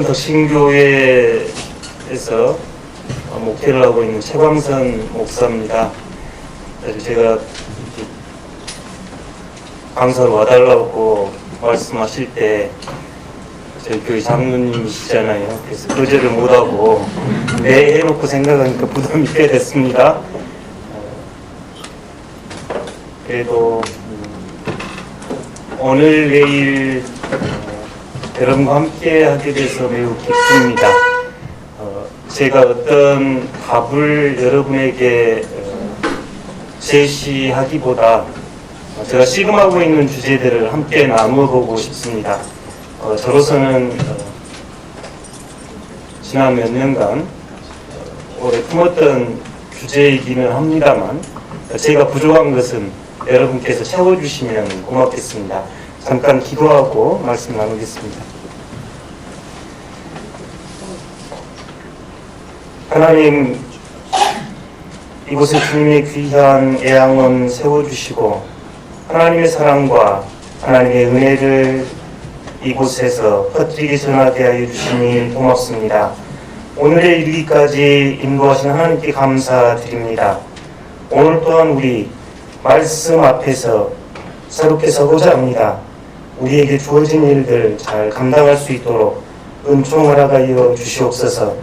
덕신교회에서 목회를 하고 있는 최광선 목사입니다. 그래서 제가 강사로 와달라고 말씀하실 때 저희 교회 장로님이시잖아요. 그래서 거절을 못하고 네 해놓고 생각하니까 부담이 꽤 됐습니다. 그래도 오늘 내일 여러분과 함께 하게 돼서 매우 기쁩니다. 제가 어떤 답을 여러분에게 제시하기보다 제가 씨름하고 있는 주제들을 함께 나누어 보고 싶습니다. 저로서는 지난 몇 년간 오래 품었던 주제이기는 합니다만 제가 부족한 것은 여러분께서 채워주시면 고맙겠습니다. 잠깐 기도하고 말씀 나누겠습니다. 하나님, 이곳에 주님의 귀한 애양원 세워주시고 하나님의 사랑과 하나님의 은혜를 이곳에서 퍼뜨리게 전하게 하여 주시니 고맙습니다. 오늘의 이르기까지 인도하신 하나님께 감사드립니다. 오늘 또한 우리 말씀 앞에서 새롭게 서고자 합니다. 우리에게 주어진 일들 잘 감당할 수 있도록 은총 허락하여 주시옵소서.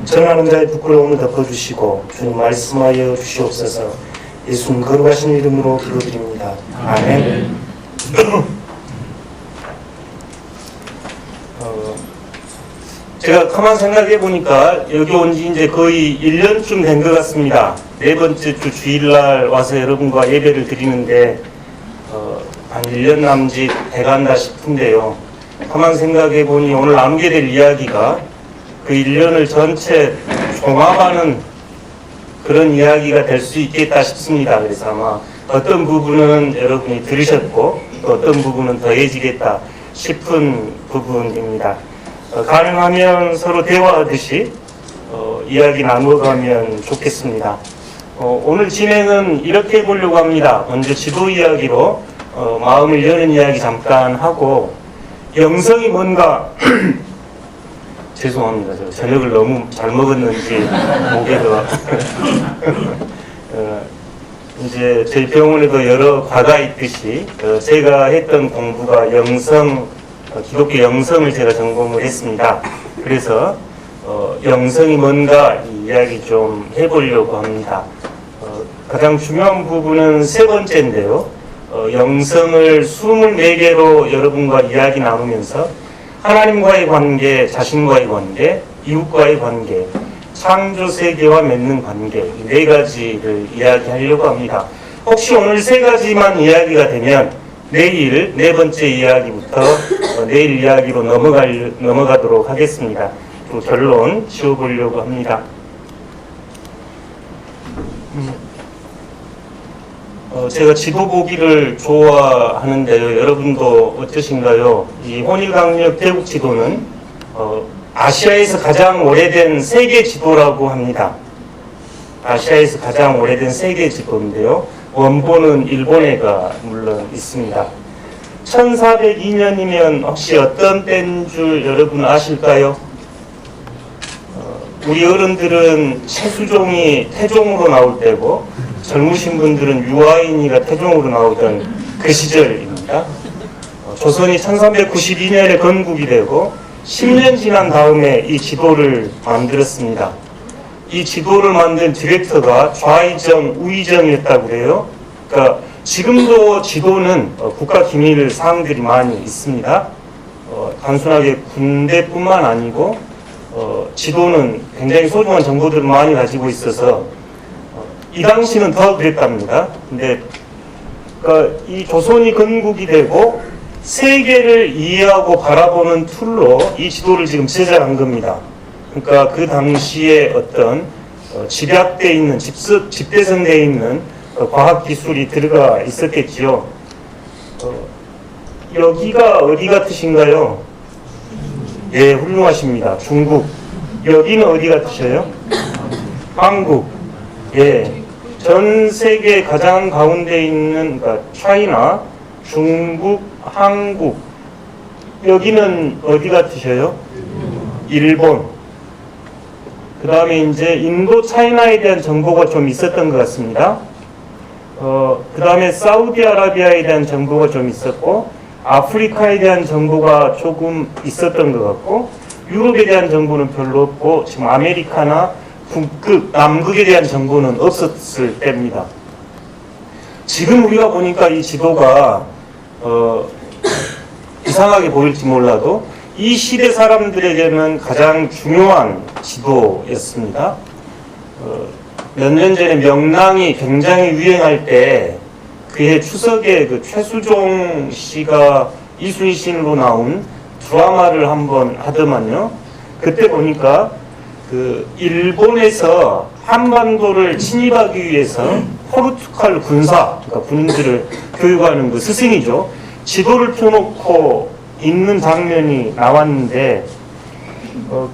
전하는 자의 부끄러움을 덮어주시고 주님 말씀하여 주시옵소서. 예수님 거룩하신 이름으로 기도드립니다. 아멘. 제가 가만 생각해 보니까 여기 온 지 이제 거의 1년쯤 된 것 같습니다. 네 번째 주 주일날 와서 여러분과 예배를 드리는데 한 1년 남짓 돼간다 싶은데요. 가만 생각해 보니 오늘 나누게 될 이야기가 그 1년을 전체 종합하는 그런 이야기가 될 수 있겠다 싶습니다. 그래서 아마 어떤 부분은 여러분이 들으셨고 또 어떤 부분은 더해지겠다 싶은 부분입니다. 가능하면 서로 대화하듯이 이야기 나누어가면 좋겠습니다. 오늘 진행은 이렇게 해보려고 합니다. 먼저 지도 이야기로 마음을 여는 이야기 잠깐 하고 영성이 뭔가 죄송합니다. 저 저녁을 너무 잘 먹었는지 목에가 이제 저희 병원에도 여러 과가 있듯이 제가 했던 공부가 기독교 영성을 제가 전공을 했습니다. 그래서 영성이 뭔가 이 이야기 좀 해보려고 합니다. 가장 중요한 부분은 세 번째인데요. 영성을 24개로 여러분과 이야기 나누면서 하나님과의 관계, 자신과의 관계, 이웃과의 관계, 창조 세계와 맺는 관계, 이 네 가지를 이야기하려고 합니다. 혹시 오늘 세 가지만 이야기가 되면 내일 네 번째 이야기부터 내일 이야기로 넘어가도록 하겠습니다. 또 결론 지어보려고 합니다. 제가 지도 보기를 좋아하는데요. 여러분도 어떠신가요? 이 혼일강력 대국 지도는 아시아에서 가장 오래된 세계 지도라고 합니다. 아시아에서 가장 오래된 세계 지도인데요. 원본은 일본에가 물론 있습니다. 1402년이면 혹시 어떤 때인 줄 여러분 아실까요? 우리 어른들은 최수종이 태종으로 나올 때고 젊으신 분들은 유아인이가 태종으로 나오던 그 시절입니다. 조선이 1392년에 건국이 되고 10년 지난 다음에 이 지도를 만들었습니다. 이 지도를 만든 디렉터가 좌의정, 우의정이었다고 그래요. 그러니까 지금도 지도는 국가 기밀 사항들이 많이 있습니다. 단순하게 군대뿐만 아니고 지도는 굉장히 소중한 정보들을 많이 가지고 있어서 이 당시는 더 그랬답니다. 근데 이 조선이 건국이 되고 세계를 이해하고 바라보는 툴로 이 지도를 지금 제작한 겁니다. 그러니까 그 당시에 어떤 집약되어 있는, 집대성되어 있는 과학기술이 들어가 있었겠지요. 여기가 어디 같으신가요? 예, 훌륭하십니다. 중국. 여기는 어디 같으셔요? 한국. 예, 전 세계 가장 가운데 있는 차이나, 중국, 한국. 여기는 어디 같으셔요? 일본, 그 다음에 이제 인도 차이나에 대한 정보가 좀 있었던 것 같습니다. 그 다음에 사우디아라비아에 대한 정보가 좀 있었고, 아프리카에 대한 정보가 조금 있었던 것 같고, 유럽에 대한 정보는 별로 없고, 지금 아메리카나 북극, 남극에 대한 정보는 없었을 때입니다. 지금 우리가 보니까 이 지도가 이상하게 보일지 몰라도 이 시대 사람들에게는 가장 중요한 지도였습니다. 몇 년 전에 명랑이 굉장히 유행할 때 그해 추석에 그 최수종 씨가 이순신으로 나온 드라마를 한번 하더만요. 그때 보니까 그 일본에서 한반도를 침입하기 위해서 포르투갈 군사, 그러니까 군인들을 교육하는 그 스승이죠. 지도를 펴놓고 있는 장면이 나왔는데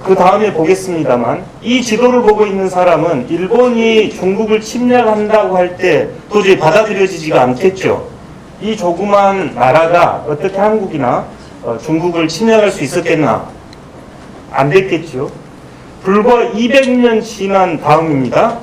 그 다음에 보겠습니다만 이 지도를 보고 있는 사람은 일본이 중국을 침략한다고 할 때 도저히 받아들여지지가 않겠죠. 이 조그만 나라가 어떻게 한국이나 중국을 침략할 수 있었겠나? 안 됐겠죠. 불과 200년 지난 다음입니다.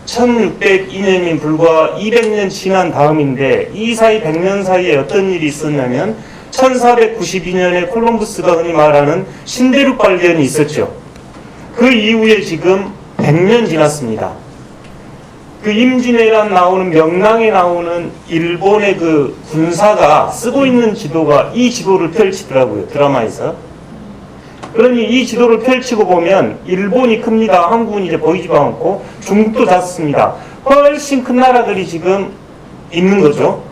1602년이면 불과 200년 지난 다음인데 이 사이 100년 사이에 어떤 일이 있었냐면 1492년에 콜럼부스가 흔히 말하는 신대륙 발견이 있었죠. 그 이후에 지금 100년 지났습니다. 그 임진왜란 나오는 명랑에 나오는 일본의 그 군사가 쓰고 있는 지도가 이 지도를 펼치더라고요. 드라마에서. 그러니 이 지도를 펼치고 보면 일본이 큽니다. 한국은 이제 보이지도 않고 중국도 작습니다. 훨씬 큰 나라들이 지금 있는 거죠.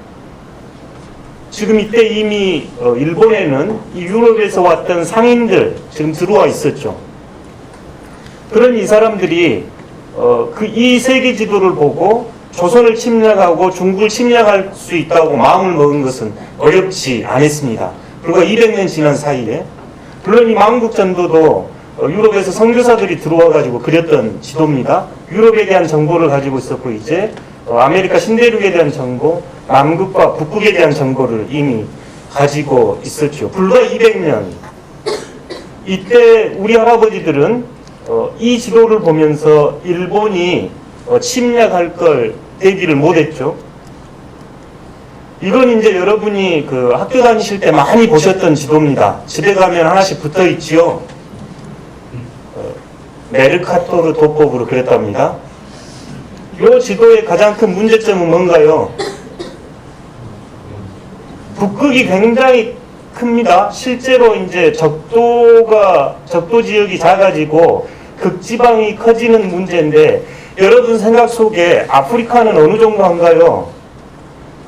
지금 이때 이미 일본에는 이 유럽에서 왔던 상인들 지금 들어와 있었죠. 그러니 이 사람들이 이 세계 지도를 보고 조선을 침략하고 중국을 침략할 수 있다고 마음을 먹은 것은 어렵지 않았습니다. 불과 200년 지난 사이에. 물론 이 만국전도도 유럽에서 선교사들이 들어와가지고 그렸던 지도입니다. 유럽에 대한 정보를 가지고 있었고 이제 아메리카 신대륙에 대한 정보, 남극과 북극에 대한 정보를 이미 가지고 있었죠. 불과 200년. 이때 우리 할아버지들은 이 지도를 보면서 일본이 침략할 걸 대비를 못했죠. 이건 이제 여러분이 그 학교 다니실 때 많이 보셨던 지도입니다. 집에 가면 하나씩 붙어 있지요. 메르카토르 도법으로 그랬답니다. 이 지도의 가장 큰 문제점은 뭔가요? 북극이 굉장히 큽니다. 실제로 이제 적도 지역이 작아지고 극지방이 커지는 문제인데 여러분 생각 속에 아프리카는 어느 정도 한가요?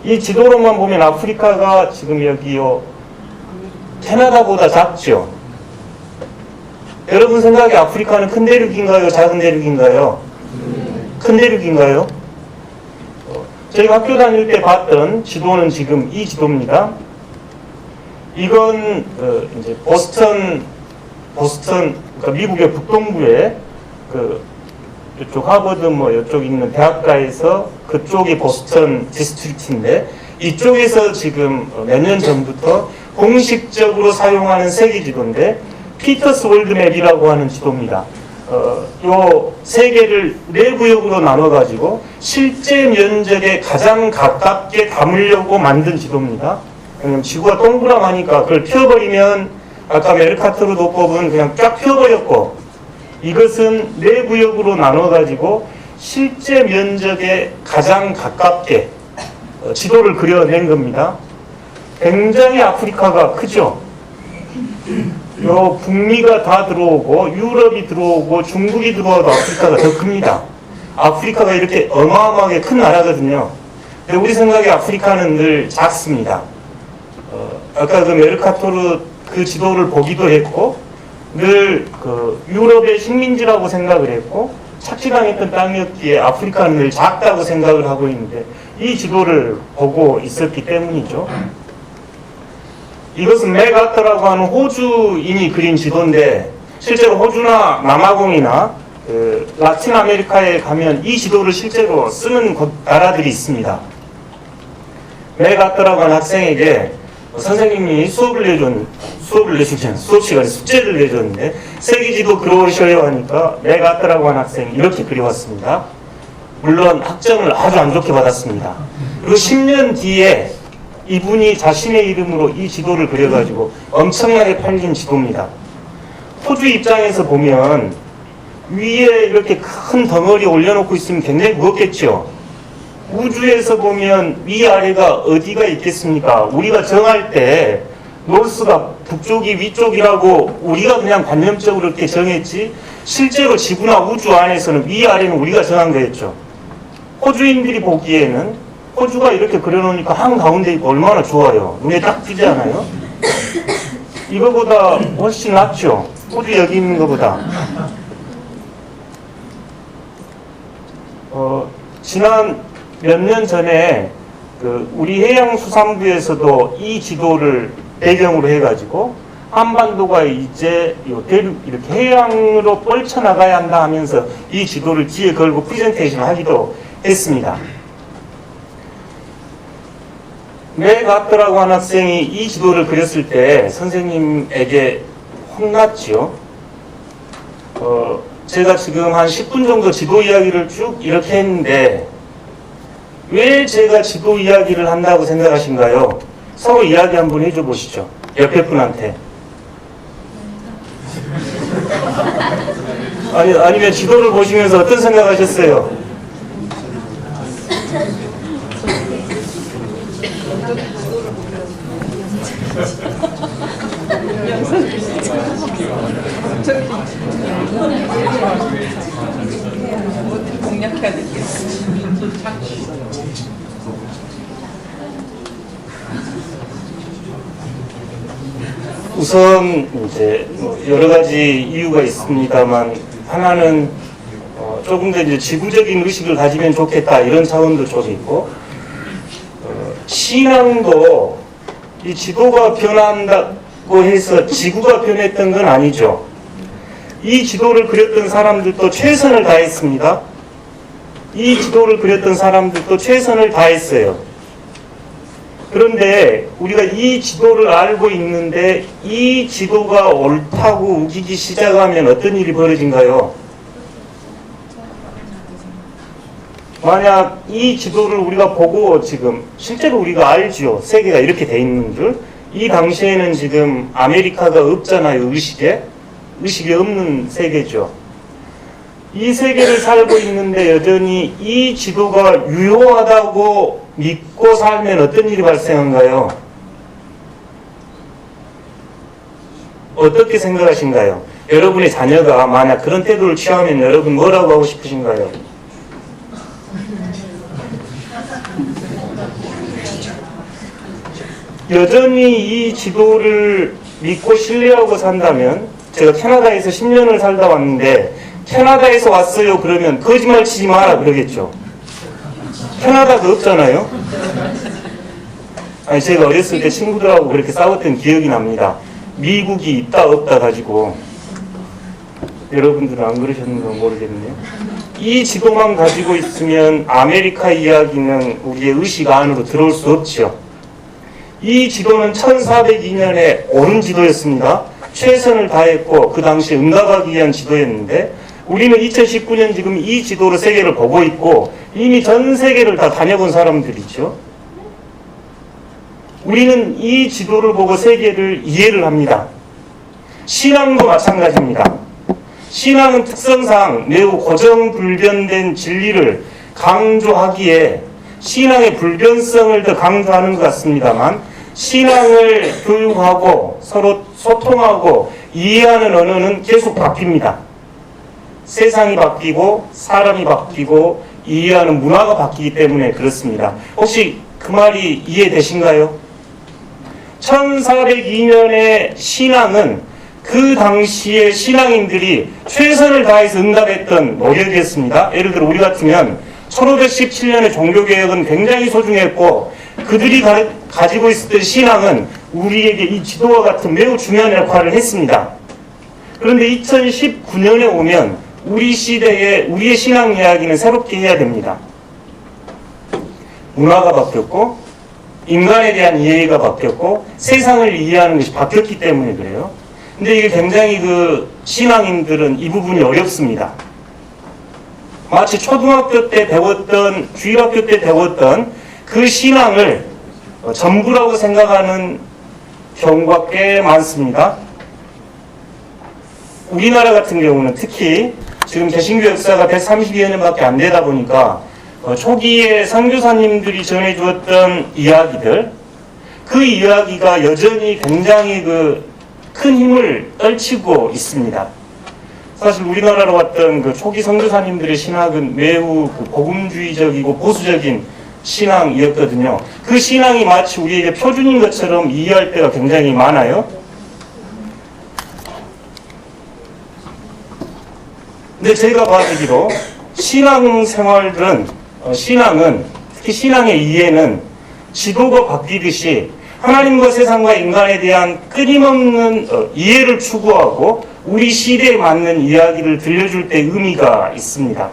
이 지도로만 보면 아프리카가 지금 여기요 캐나다보다 작죠. 여러분 생각에 아프리카는 큰 대륙인가요? 작은 대륙인가요? 큰 대륙인가요? 저희가 학교 다닐 때 봤던 지도는 지금 이 지도입니다. 이건 이제 보스턴 그러니까 미국의 북동부에 이쪽 하버드 이쪽 있는 대학가에서 그쪽이 보스턴 디스트릭트인데 이쪽에서 지금 몇 년 전부터 공식적으로 사용하는 세계 지도인데 피터스 월드맵이라고 하는 지도입니다. 요 세 개를 네 구역으로 나눠가지고 실제 면적에 가장 가깝게 담으려고 만든 지도입니다. 왜냐면 지구가 동그라하니까 그걸 펴버리면 아까 메르카토르 도법은 그냥 쫙 펴버렸고 이것은 네 구역으로 나눠가지고 실제 면적에 가장 가깝게 지도를 그려낸 겁니다. 굉장히 아프리카가 크죠. 요 북미가 다 들어오고 유럽이 들어오고 중국이 들어와도 아프리카가 더 큽니다. 아프리카가 이렇게 어마어마하게 큰 나라거든요. 근데 우리 생각에 아프리카는 늘 작습니다. 아까 그 메르카토르 그 지도를 보기도 했고 늘 그 유럽의 식민지라고 생각을 했고 착취당했던 땅이었기에 아프리카는 늘 작다고 생각을 하고 있는데 이 지도를 보고 있었기 때문이죠. 이것은 맥아터라고 하는 호주인이 그린 지도인데 실제로 호주나 남아공이나 라틴 아메리카에 가면 이 지도를 실제로 쓰는 나라들이 있습니다. 맥아터라고 하는 학생에게 선생님이 수업 시간에 숙제를 내줬는데 세계지도 그려오셔야 하니까 내가 아따라고 한 학생이 이렇게 그려왔습니다. 물론 학점을 아주 안 좋게 받았습니다. 그리고 10년 뒤에 이분이 자신의 이름으로 이 지도를 그려가지고 엄청나게 팔린 지도입니다. 호주 입장에서 보면 위에 이렇게 큰 덩어리 올려놓고 있으면 굉장히 무겁겠죠. 우주에서 보면 위아래가 어디가 있겠습니까? 우리가 정할 때 노스가 북쪽이 위쪽이라고 우리가 그냥 관념적으로 이렇게 정했지, 실제로 지구나 우주 안에서는 위아래는 우리가 정한 거였죠. 호주인들이 보기에는 호주가 이렇게 그려놓으니까 한가운데 있고 얼마나 좋아요. 눈에 딱 띄지 않아요? 이거보다 훨씬 낫죠. 호주 여기 있는 것보다. 지난 몇 년 전에 우리 해양수산부에서도 이 지도를 배경으로 해가지고 한반도가 이제 이렇게 해양으로 뻗쳐나가야 한다 하면서 이 지도를 뒤에 걸고 프레젠테이션을 하기도 했습니다. 맥 아트라고 한 학생이 이 지도를 그렸을 때 선생님에게 혼났지요. 제가 지금 한 10분 정도 지도 이야기를 쭉 이렇게 했는데 왜 제가 지도 이야기를 한다고 생각하신가요? 서로 이야기 한번 해줘 보시죠. 옆에 분한테. 아니면 지도를 보시면서 어떤 생각하셨어요? 공략해야 되겠어. 우선 이제 여러 가지 이유가 있습니다만 하나는 조금 더 이제 지구적인 의식을 가지면 좋겠다 이런 차원도 좀 있고, 신앙도 이 지도가 변한다고 해서 지구가 변했던 건 아니죠. 이 지도를 그렸던 사람들도 최선을 다했습니다. 이 지도를 그렸던 사람들도 최선을 다했어요. 그런데 우리가 이 지도를 알고 있는데 이 지도가 옳다고 우기기 시작하면 어떤 일이 벌어진가요? 만약 이 지도를 우리가 보고 지금 실제로 우리가 알죠. 세계가 이렇게 돼 있는 줄. 이 당시에는 지금 아메리카가 없잖아요. 의식이 없는 세계죠. 이 세계를 살고 있는데 여전히 이 지도가 유효하다고 믿고 살면 어떤 일이 발생한가요? 어떻게 생각하신가요? 여러분의 자녀가 만약 그런 태도를 취하면 여러분 뭐라고 하고 싶으신가요? 여전히 이 지도를 믿고 신뢰하고 산다면, 제가 캐나다에서 10년을 살다 왔는데 캐나다에서 왔어요 그러면 거짓말 치지 마라 그러겠죠. 캐나다가 없잖아요. 아니, 제가 어렸을 때 친구들하고 그렇게 싸웠던 기억이 납니다. 미국이 있다 없다 가지고. 여러분들은 안 그러셨는가 모르겠네요. 이 지도만 가지고 있으면 아메리카 이야기는 우리의 의식 안으로 들어올 수 없죠. 이 지도는 1402년에 옳은 지도였습니다. 최선을 다했고 그 당시에 응답하기 위한 지도였는데, 우리는 2019년 지금 이 지도로 세계를 보고 있고 이미 전 세계를 다 다녀본 사람들이죠. 우리는 이 지도를 보고 세계를 이해를 합니다. 신앙도 마찬가지입니다. 신앙은 특성상 매우 고정불변된 진리를 강조하기에 신앙의 불변성을 더 강조하는 것 같습니다만, 신앙을 교육하고 서로 소통하고 이해하는 언어는 계속 바뀝니다. 세상이 바뀌고 사람이 바뀌고 이해하는 문화가 바뀌기 때문에 그렇습니다. 혹시 그 말이 이해되신가요? 1402년의 신앙은 그 당시에 신앙인들이 최선을 다해서 응답했던 노력이었습니다. 예를 들어 우리 같으면 1517년의 종교개혁은 굉장히 소중했고 그들이 가지고 있었던 신앙은 우리에게 이 지도와 같은 매우 중요한 역할을 했습니다. 그런데 2019년에 오면 우리 시대에 우리의 신앙 이야기는 새롭게 해야 됩니다. 문화가 바뀌었고 인간에 대한 이해가 바뀌었고 세상을 이해하는 것이 바뀌었기 때문에 그래요. 근데 이게 굉장히 신앙인들은 이 부분이 어렵습니다. 마치 초등학교 때 배웠던, 주일학교 때 배웠던 그 신앙을 전부라고 생각하는 경우가 꽤 많습니다. 우리나라 같은 경우는 특히 지금 개신교 역사가 130여 년밖에 안 되다 보니까 초기에 선교사님들이 전해주었던 이야기들, 그 이야기가 여전히 굉장히 큰 힘을 떨치고 있습니다. 사실 우리나라로 왔던 초기 선교사님들의 신학은 매우 복음주의적이고 보수적인 신앙이었거든요. 그 신앙이 마치 우리에게 표준인 것처럼 이해할 때가 굉장히 많아요. 근데 제가 봐주기로 신앙생활은 특히 신앙의 이해는 지도가 바뀌듯이 하나님과 세상과 인간에 대한 끊임없는 이해를 추구하고 우리 시대에 맞는 이야기를 들려줄 때 의미가 있습니다.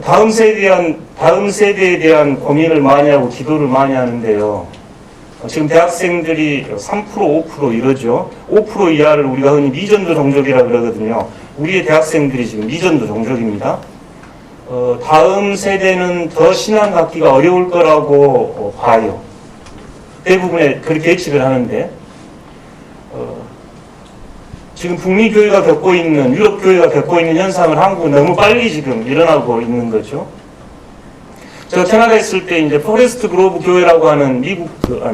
다음 세대에 대한 고민을 많이 하고 기도를 많이 하는데요. 지금 대학생들이 3%, 5% 이러죠. 5% 이하를 우리가 흔히 미전도 종족이라 그러거든요. 우리의 대학생들이 지금 미전도 종족입니다. 다음 세대는 더 신앙 갖기가 어려울 거라고 봐요. 대부분의 그렇게 예측을 하는데, 지금 북미 교회가 겪고 있는, 유럽 교회가 겪고 있는 현상을 한국은 너무 빨리 지금 일어나고 있는 거죠. 제가 캐나다에 있을 때 이제 포레스트 그로브 교회라고 하는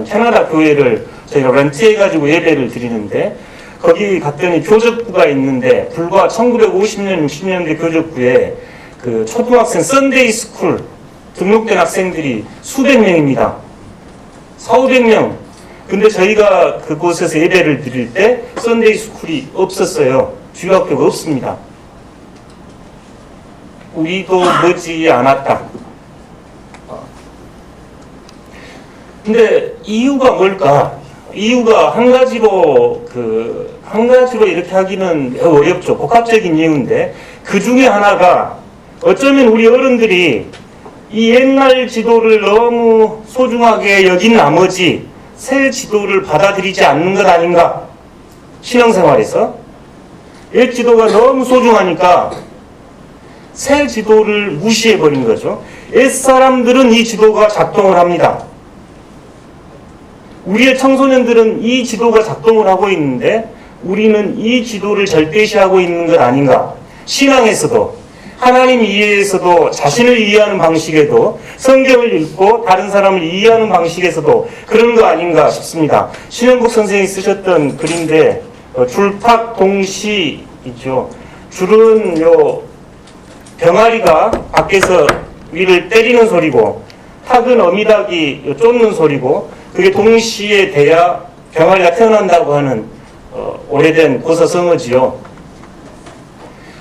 캐나다 교회를 저희가 렌트해가지고 예배를 드리는데, 거기 갔더니 교적부가 있는데, 불과 1950년, 60년대 교적부에 초등학생 썬데이 스쿨 등록된 학생들이 수백 명입니다. 4,500명. 근데 저희가 그곳에서 예배를 드릴 때 썬데이 스쿨이 없었어요. 주일학교가 없습니다. 우리도 머지 않았다. 근데 이유가 뭘까? 이유가 한 가지로 이렇게 하기는 어렵죠. 복합적인 이유인데, 그 중에 하나가 어쩌면 우리 어른들이 이 옛날 지도를 너무 소중하게 여긴 나머지 새 지도를 받아들이지 않는 것 아닌가? 신앙생활에서 옛 지도가 너무 소중하니까 새 지도를 무시해버린 거죠. 옛 사람들은 이 지도가 작동을 합니다. 우리의 청소년들은 이 지도가 작동을 하고 있는데 우리는 이 지도를 절대시하고 있는 것 아닌가? 신앙에서도, 하나님 이해에서도, 자신을 이해하는 방식에도, 성경을 읽고 다른 사람을 이해하는 방식에서도 그런 거 아닌가 싶습니다. 신영국 선생이 쓰셨던 글인데, 줄탁 동시이죠. 줄은 병아리가 밖에서 위를 때리는 소리고, 탁은 어미닭이 쫓는 소리고, 그게 동시에 돼야 병아리가 태어난다고 하는 오래된 고서성어지요.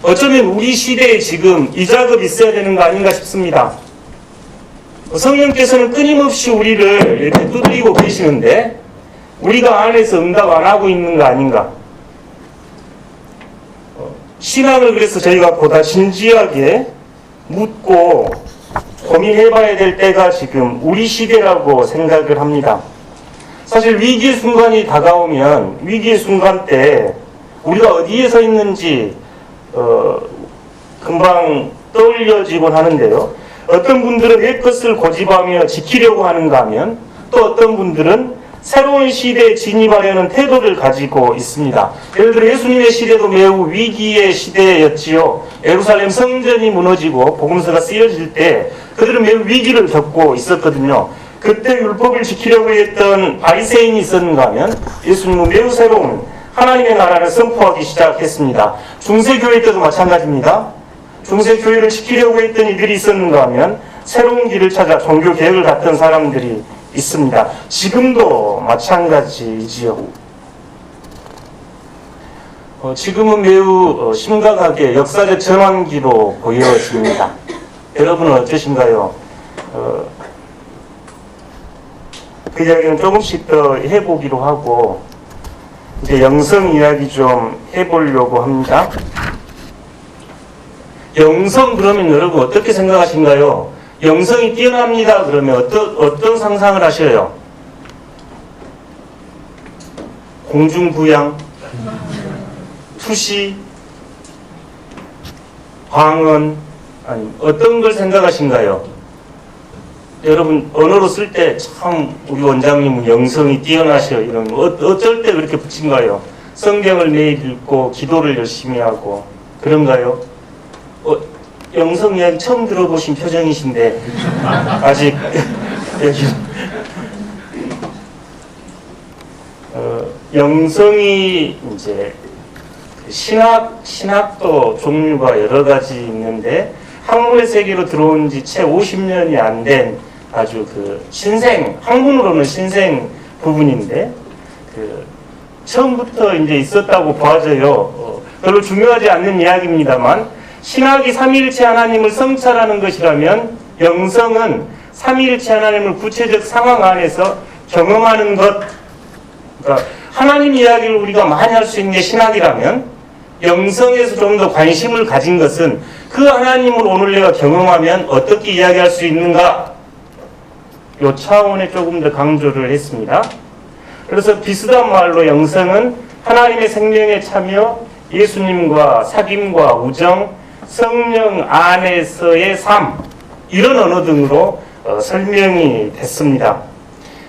어쩌면 우리 시대에 지금 이 작업이 있어야 되는 거 아닌가 싶습니다. 성령께서는 끊임없이 우리를 이렇게 두드리고 계시는데 우리가 안에서 응답 안 하고 있는 거 아닌가. 신앙을 그래서 저희가 보다 진지하게 묻고 고민해봐야 될 때가 지금 우리 시대라고 생각을 합니다. 사실 위기의 순간이 다가오면 위기의 순간 때 우리가 어디에 서 있는지 금방 떠올려지곤 하는데요. 어떤 분들은 옛 것을 고집하며 지키려고 하는가 하면 또 어떤 분들은 새로운 시대에 진입하려는 태도를 가지고 있습니다. 예를 들어 예수님의 시대도 매우 위기의 시대였지요. 예루살렘 성전이 무너지고 복음서가 쓰여질 때 그들은 매우 위기를 겪고 있었거든요. 그때 율법을 지키려고 했던 바리새인이 있었는가 하면 예수님은 매우 새로운 하나님의 나라를 선포하기 시작했습니다. 중세교회 때도 마찬가지입니다. 중세교회를 지키려고 했던 이들이 있었는가 하면 새로운 길을 찾아 종교개혁을 갖던 사람들이 있습니다. 지금도 마찬가지지요. 지금은 매우 심각하게 역사적 전환기로 보여집니다. 여러분은 어떠신가요? 그 이야기는 조금씩 더 해보기로 하고 이제 영성 이야기 좀 해보려고 합니다. 영성 그러면 여러분 어떻게 생각하신가요? 영성이 뛰어납니다. 그러면 어떤 상상을 하셔요? 공중부양, 투시, 광언, 아니 어떤 걸 생각하신가요? 여러분 언어로 쓸 때 참 우리 원장님은 영성이 뛰어나셔 이런 거 어쩔 때 그렇게 붙인가요? 성경을 매일 읽고 기도를 열심히 하고 그런가요? 영성 이야기 처음 들어보신 표정이신데 아직 여기 영성이 이제 신학도 종류가 여러 가지 있는데 학문의 세계로 들어온 지 채 50년이 안 된 아주 그 신생, 학문으로는 신생 부분인데 처음부터 이제 있었다고 봐져요. 별로 중요하지 않는 이야기입니다만 신학이 삼위일체 하나님을 성찰하는 것이라면 영성은 삼위일체 하나님을 구체적 상황 안에서 경험하는 것. 그러니까 하나님 이야기를 우리가 많이 할 수 있는 게 신학이라면 영성에서 좀 더 관심을 가진 것은 그 하나님을 오늘 내가 경험하면 어떻게 이야기할 수 있는가? 이 차원에 조금 더 강조를 했습니다. 그래서 비슷한 말로 영성은 하나님의 생명에 참여, 예수님과 사귐과 우정, 성령 안에서의 삶 이런 언어 등으로 설명이 됐습니다.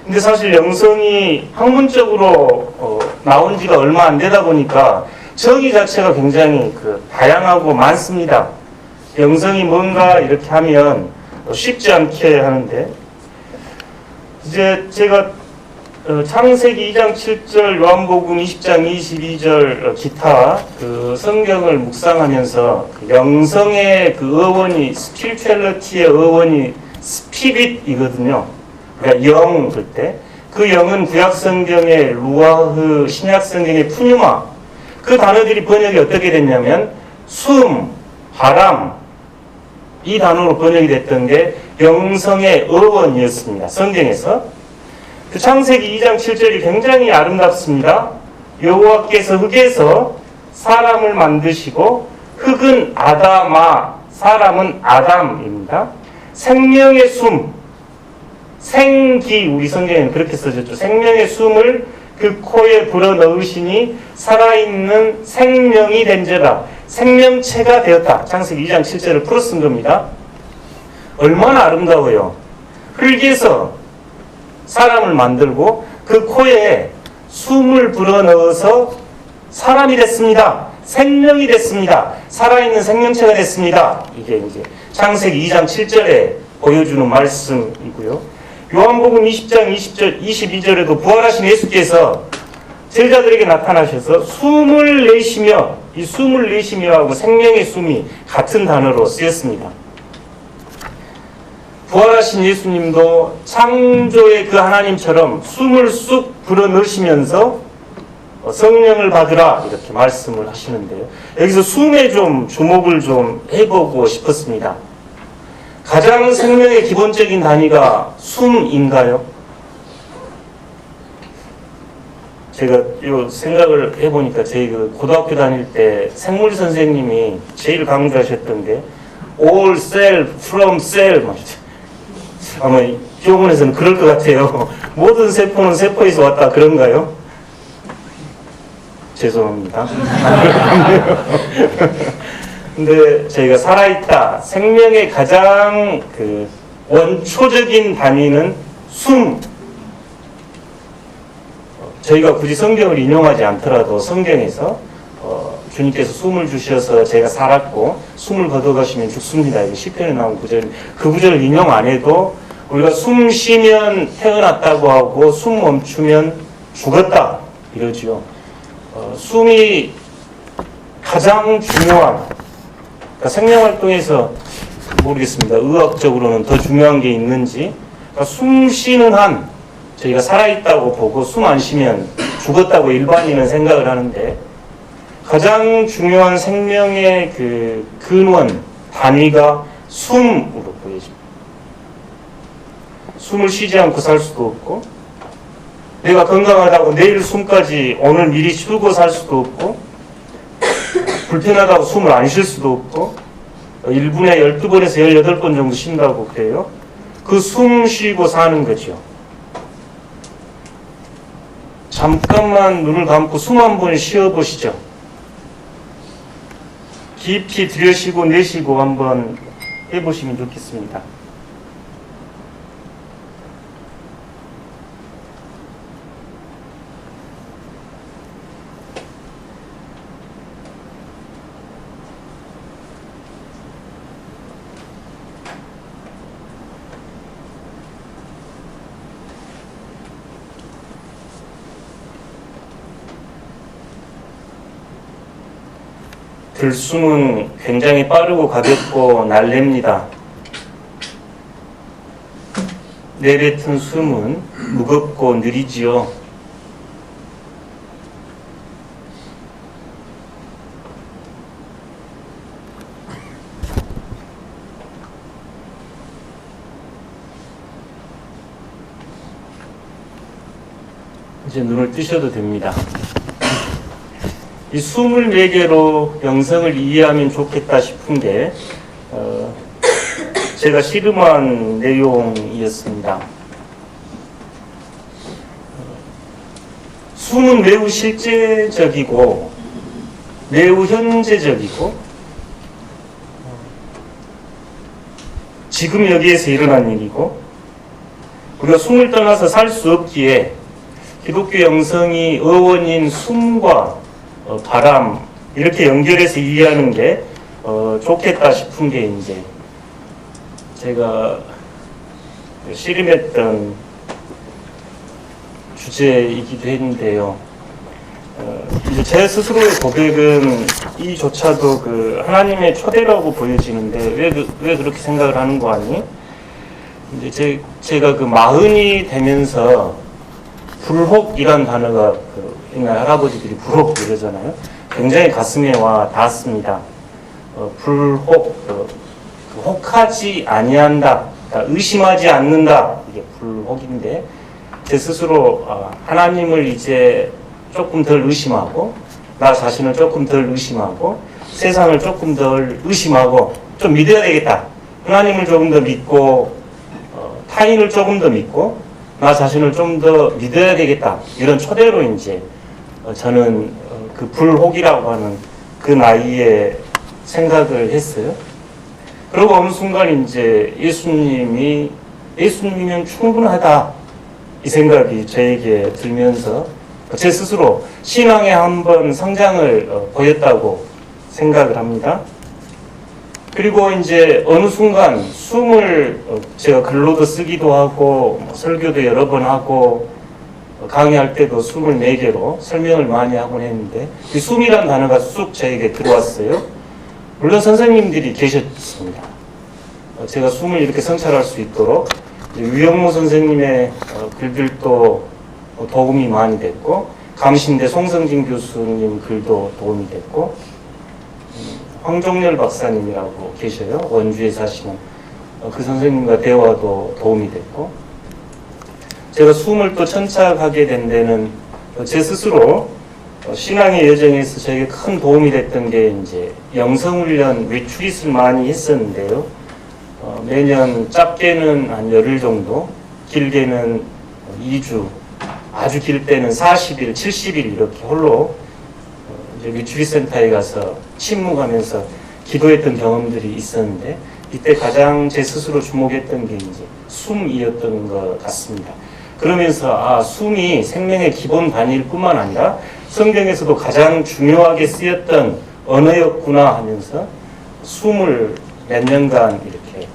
근데 사실 영성이 학문적으로 나온 지가 얼마 안 되다 보니까 정의 자체가 굉장히 다양하고 많습니다. 영성이 뭔가 이렇게 하면 쉽지 않게 하는데 이제 제가 창세기 2장 7절, 요한복음 20장 22절 기타 성경을 묵상하면서 영성의 어원이 스피리추얼리티의 어원이 스피릿이거든요. 그러니까 영 그때 그 영은 구약 성경의 루아흐, 신약 성경의 푸뉴마 그 단어들이 번역이 어떻게 됐냐면 숨, 바람 이 단어로 번역이 됐던 게 영성의 어원이었습니다. 성경에서 창세기 2장 7절이 굉장히 아름답습니다. 여호와께서 흙에서 사람을 만드시고 흙은 아담아, 사람은 아담입니다. 생명의 숨, 생기 우리 성경에는 그렇게 써졌죠. 생명의 숨을 그 코에 불어넣으시니 살아있는 생명이 된지라 생명체가 되었다. 창세기 2장 7절을 풀어 쓴 겁니다. 얼마나 아름다워요. 흙에서 사람을 만들고 그 코에 숨을 불어넣어서 사람이 됐습니다. 생명이 됐습니다. 살아있는 생명체가 됐습니다. 이게 이제 창세기 2장 7절에 보여주는 말씀이고요. 요한복음 20장 20절, 22절에도 부활하신 예수께서 제자들에게 나타나셔서 숨을 내쉬며 이 숨을 내쉬며 하고 생명의 숨이 같은 단어로 쓰였습니다. 부활하신 예수님도 창조의 그 하나님처럼 숨을 쑥 불어넣으시면서 성령을 받으라 이렇게 말씀을 하시는데요. 여기서 숨에 좀 주목을 좀 해보고 싶었습니다. 가장 생명의 기본적인 단위가 숨인가요? 제가 요 생각을 해보니까 저희 고등학교 다닐 때 생물 선생님이 제일 강조하셨던 게 all cell from cell 아마 교본에서는 그럴 것 같아요. 모든 세포는 세포에서 왔다 그런가요? 죄송합니다. 근데 저희가 살아있다, 생명의 가장 원초적인 단위는 숨. 저희가 굳이 성경을 인용하지 않더라도 성경에서 주님께서 숨을 주셔서 제가 살았고 숨을 거둬가시면 죽습니다. 이게 시편에 나온 구절. 그 구절을 인용 안 해도 우리가 숨 쉬면 태어났다고 하고 숨 멈추면 죽었다 이러죠. 숨이 가장 중요한 그러니까 생명활동에서 모르겠습니다. 의학적으로는 더 중요한 게 있는지 그러니까 숨 쉬는 한 저희가 살아있다고 보고 숨 안 쉬면 죽었다고 일반인은 생각을 하는데 가장 중요한 생명의 근원 단위가 숨으로 보여집니다. 숨을 쉬지 않고 살 수도 없고 내가 건강하다고 내일 숨까지 오늘 미리 쉬고 살 수도 없고 불편하다고 숨을 안 쉴 수도 없고 1분에 12번에서 18번 정도 쉰다고 그래요. 그 숨 쉬고 사는 거죠. 잠깐만 눈을 감고 숨 한 번 쉬어 보시죠. 깊이 들여쉬고 내쉬고 한번 해보시면 좋겠습니다. 들숨은 굉장히 빠르고 가볍고 날렵니다. 내뱉은 숨은 무겁고 느리지요. 이제 눈을 뜨셔도 됩니다. 이 숨을 매개로 영성을 이해하면 좋겠다 싶은 게 제가 씨름한 내용이었습니다. 숨은 매우 실제적이고 매우 현재적이고 지금 여기에서 일어난 일이고 우리가 숨을 떠나서 살 수 없기에 기독교 영성이 어원인 숨과 바람 이렇게 연결해서 이해하는 게 좋겠다 싶은 게 이제 제가 씨름했던 주제이기도 했는데요. 이제 제 스스로의 고백은 이조차도 그 하나님의 초대라고 보여지는데 왜 그렇게 생각을 하는 거 아니? 이제 제가 그 마흔이 되면서 불혹이란 단어가 옛날 할아버지들이 불혹 이러잖아요. 굉장히 가슴에 와 닿았습니다. 불혹, 혹하지 아니한다, 의심하지 않는다, 이게 불혹인데 제 스스로 하나님을 이제 조금 덜 의심하고 나 자신을 조금 덜 의심하고 세상을 조금 덜 의심하고 좀 믿어야 되겠다. 하나님을 조금 더 믿고 타인을 조금 더 믿고 나 자신을 좀 더 믿어야 되겠다. 이런 초대로 이제 저는 그 불혹이라고 하는 그 나이에 생각을 했어요. 그리고 어느 순간 이제 예수님이면 충분하다. 이 생각이 저에게 들면서 제 스스로 신앙에 한번 성장을 보였다고 생각을 합니다. 그리고 이제 어느 순간 숨을 제가 글로도 쓰기도 하고 설교도 여러 번 하고 강의할 때도 숨을 4개로 설명을 많이 하곤 했는데 이 숨이란 단어가 쑥 저에게 들어왔어요. 물론 선생님들이 계셨습니다. 제가 숨을 이렇게 성찰할 수 있도록 유영모 선생님의 글들도 도움이 많이 됐고 감신대 송성진 교수님 글도 도움이 됐고 황종렬 박사님이라고 계셔요. 원주에 사시는 그 선생님과 대화도 도움이 됐고 제가 숨을 또 천착하게 된 데는 제 스스로 신앙의 여정에서 저에게 큰 도움이 됐던 게 이제 영성훈련 외출잇을 많이 했었는데요. 매년 짧게는 한 열흘 정도, 길게는 2주, 아주 길 때는 40일, 70일 이렇게 홀로 이제 외출잇센터에 가서 침묵하면서 기도했던 경험들이 있었는데 이때 가장 제 스스로 주목했던 게 이제 숨이었던 것 같습니다. 그러면서 숨이 생명의 기본 단위일 뿐만 아니라 성경에서도 가장 중요하게 쓰였던 언어였구나 하면서 숨을 몇 년간 이렇게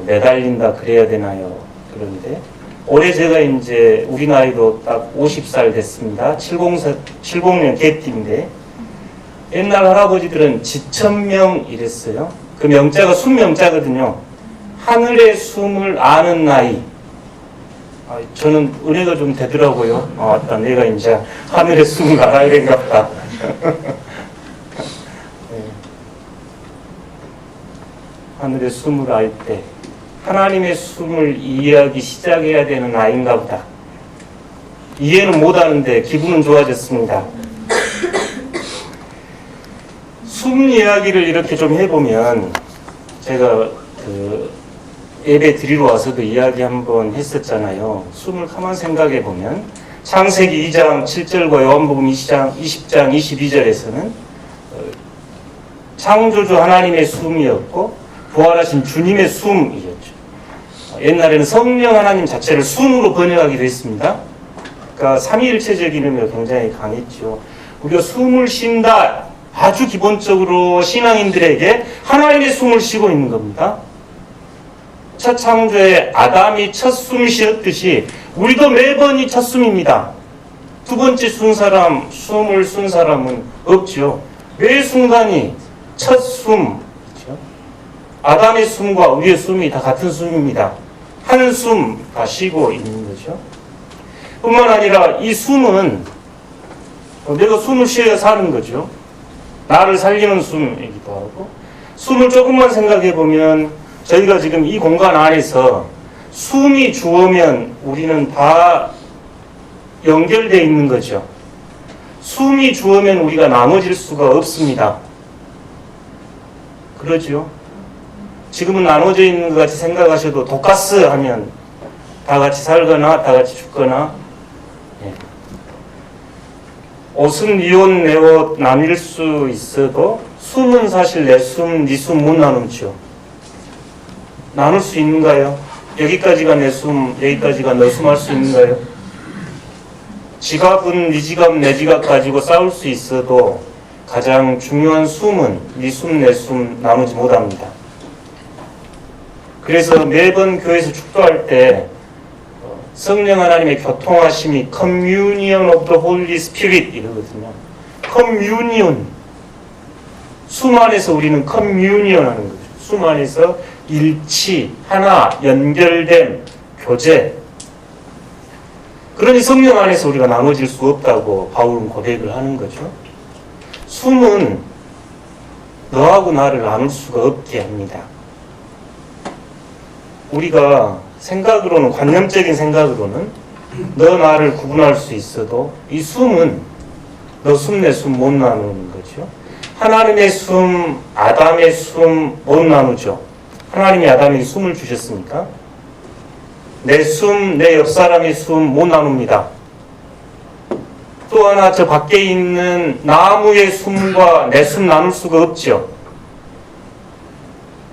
매달린다 그래야 되나요? 그런데 올해 제가 이제 우리 나이로 딱 50살 됐습니다. 70년 개띠인데 옛날 할아버지들은 지천명 이랬어요. 그 명자가 숨명자거든요. 하늘의 숨을 아는 나이. 저는 은혜가 좀 되더라고요. 맞다. 내가 이제 하늘의 숨을 알아야 되겠다. 네. 하늘의 숨을 알 때 하나님의 숨을 이해하기 시작해야 되는 나이인가 보다. 이해는 못하는데 기분은 좋아졌습니다. 숨 이야기를 이렇게 좀 해보면 제가 그 예배 드리러 와서도 이야기 한번 했었잖아요. 숨을 가만 생각해 보면 창세기 2장 7절과 요한복음 20장 22절에서는 창조주 하나님의 숨이었고 부활하신 주님의 숨이었죠. 옛날에는 성령 하나님 자체를 숨으로 번역하기도 했습니다. 그러니까 삼위일체적인 의미가 굉장히 강했죠. 우리가 숨을 쉰다. 아주 기본적으로 신앙인들에게 하나님의 숨을 쉬고 있는 겁니다. 첫 창조에 아담이 첫 숨 쉬었듯이 우리도 매번 이 첫 숨입니다. 두 번째 숨을 쉰 사람은 없죠. 매 순간이 첫 숨, 그렇죠? 아담의 숨과 우리의 숨이 다 같은 숨입니다. 한 숨 다 쉬고 있는 거죠. 뿐만 아니라 이 숨은 내가 숨을 쉬어야 사는 거죠. 나를 살리는 숨이기도 하고, 숨을 조금만 생각해 보면 저희가 지금 이 공간 안에서 숨이 주어면 우리는 다 연결되어 있는 거죠. 숨이 주어면 우리가 나눠질 수가 없습니다. 그러죠. 지금은 나눠져 있는 것 같이 생각하셔도 독가스 하면 다 같이 살거나 다 같이 죽거나, 옷은 네 옷 내 옷 나뉠 수 있어도 숨은 사실 내 숨 네 숨 못 나누죠. 나눌 수 있는가요? 여기까지가 내 숨, 여기까지가 너 숨 할 수 있는가요? 지갑은 네 지갑 내 지갑 가지고 싸울 수 있어도 가장 중요한 숨은 네 숨 내 숨 나누지 못합니다. 그래서 매번 교회에서 축도할 때 성령 하나님의 교통하심이 Communion of the Holy Spirit 이러거든요. Communion. 숨 안에서 우리는 Communion 하는 거죠. 숨 안에서 일치, 하나, 연결된 교제. 그러니 성령 안에서 우리가 나눠질 수 없다고 바울은 고백을 하는 거죠. 숨은 너하고 나를 나눌 수가 없게 합니다. 우리가 생각으로는, 관념적인 생각으로는 너 나를 구분할 수 있어도 이 숨은 너 숨 내 숨 못 나누는 거죠. 하나님의 숨, 아담의 숨 못 나누죠. 하나님이 아담에게 숨을 주셨습니까? 내 숨, 내 옆 사람의 숨 못 나눕니다. 또 하나 저 밖에 있는 나무의 숨과 내 숨 나눌 수가 없죠.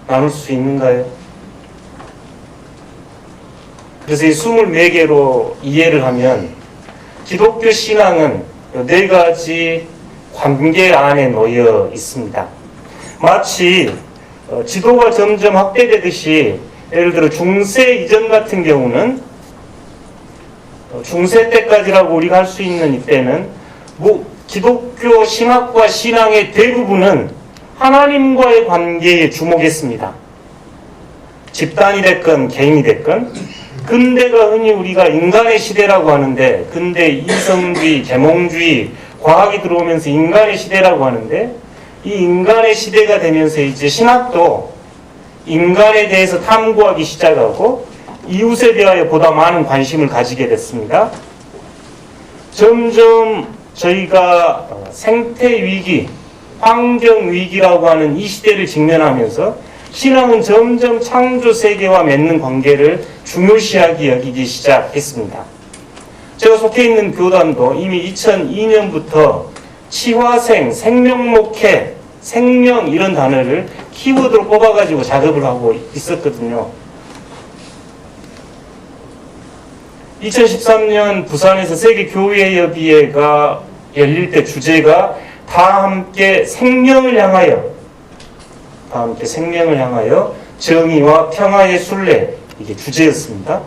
나눌 수 있는가요? 그래서 이 24개로 이해를 하면 기독교 신앙은 네 가지 관계 안에 놓여 있습니다. 마치 지도가 점점 확대되듯이 예를 들어 중세 이전 같은 경우는 중세 때까지라고 우리가 할 수 있는 이때는 기독교 신학과 신앙의 대부분은 하나님과의 관계에 주목했습니다. 집단이 됐건 개인이 됐건. 근대가 흔히 우리가 인간의 시대라고 하는데, 근대 이성주의, 계몽주의, 과학이 들어오면서 인간의 시대라고 하는데, 이 인간의 시대가 되면서 이제 신학도 인간에 대해서 탐구하기 시작하고 이웃에 대하여 보다 많은 관심을 가지게 됐습니다. 점점 저희가 생태 위기, 환경 위기라고 하는 이 시대를 직면하면서 신앙은 점점 창조 세계와 맺는 관계를 중요시하게 여기기 시작했습니다. 제가 속해 있는 교단도 이미 2002년부터 치화생, 생명목회, 생명 이런 단어를 키워드로 뽑아가지고 작업을 하고 있었거든요. 2013년 부산에서 세계교회협의회가 열릴 때 주제가 다 함께 생명을 향하여 정의와 평화의 순례, 이게 주제였습니다.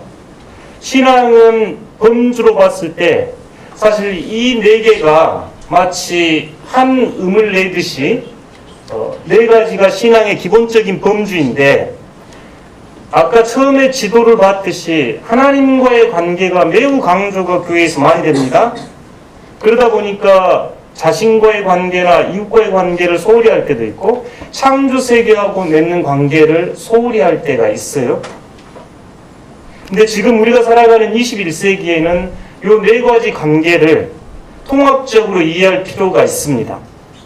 신앙은 범주로 봤을 때 사실 이 네 개가 마치 한 음을 내듯이 네 가지가 신앙의 기본적인 범주인데, 아까 처음에 지도를 봤듯이 하나님과의 관계가 매우 강조가 교회에서 많이 됩니다. 그러다 보니까 자신과의 관계나 이웃과의 관계를 소홀히 할 때도 있고 창조 세계하고 맺는 관계를 소홀히 할 때가 있어요. 근데 지금 우리가 살아가는 21세기에는 이 네 가지 관계를 통합적으로 이해할 필요가 있습니다.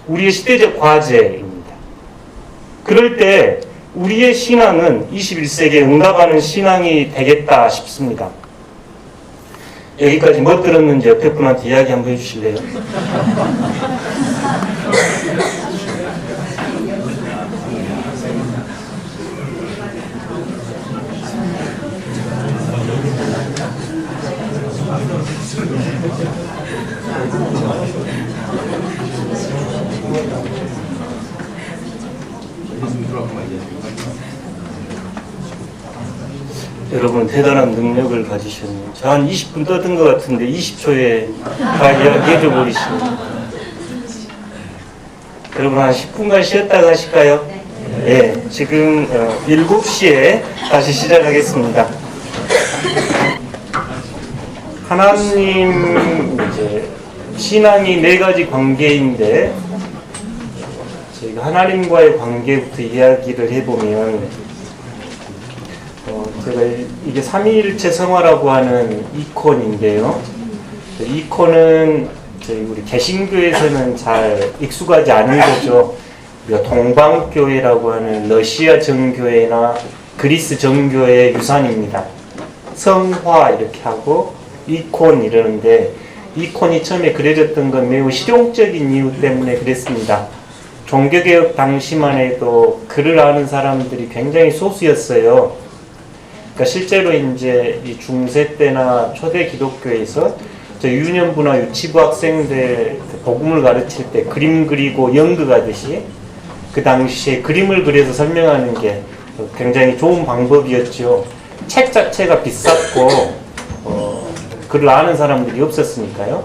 우리의 시대적 과제입니다. 그럴 때 우리의 신앙은 21세기에 응답하는 신앙이 되겠다 싶습니다. 여기까지 뭐 들었는지 옆에 분한테 이야기 한번 해주실래요? 여러분 대단한 능력을 가지셨네요. 저 한 20분 떠든 것 같은데 20초에 다 이야기해줘 버리시네요. 여러분 한 10분간 쉬었다 가실까요? 네. 지금 7시에 다시 시작하겠습니다. 하나님 이제 신앙이 4가지 관계인데 저희가 하나님과의 관계부터 이야기를 해보면 제가 이게 삼위일체 성화라고 하는 이콘인데요. 이콘은 저희 우리 개신교에서는 잘 익숙하지 않은 거죠. 우리가 동방교회라고 하는 러시아 정교회나 그리스 정교회의 유산입니다. 성화 이렇게 하고 이콘 이러는데 이콘이 처음에 그려졌던 건 매우 실용적인 이유 때문에 그랬습니다. 종교개혁 당시만 해도 글을 아는 사람들이 굉장히 소수였어요. 그러니까 실제로 이제 이 중세 때나 초대 기독교에서 저 유년부나 유치부 학생들 복음을 가르칠 때 그림 그리고 연극하듯이 그 당시에 그림을 그려서 설명하는 게 굉장히 좋은 방법이었죠. 책 자체가 비쌌고 글을 아는 사람들이 없었으니까요.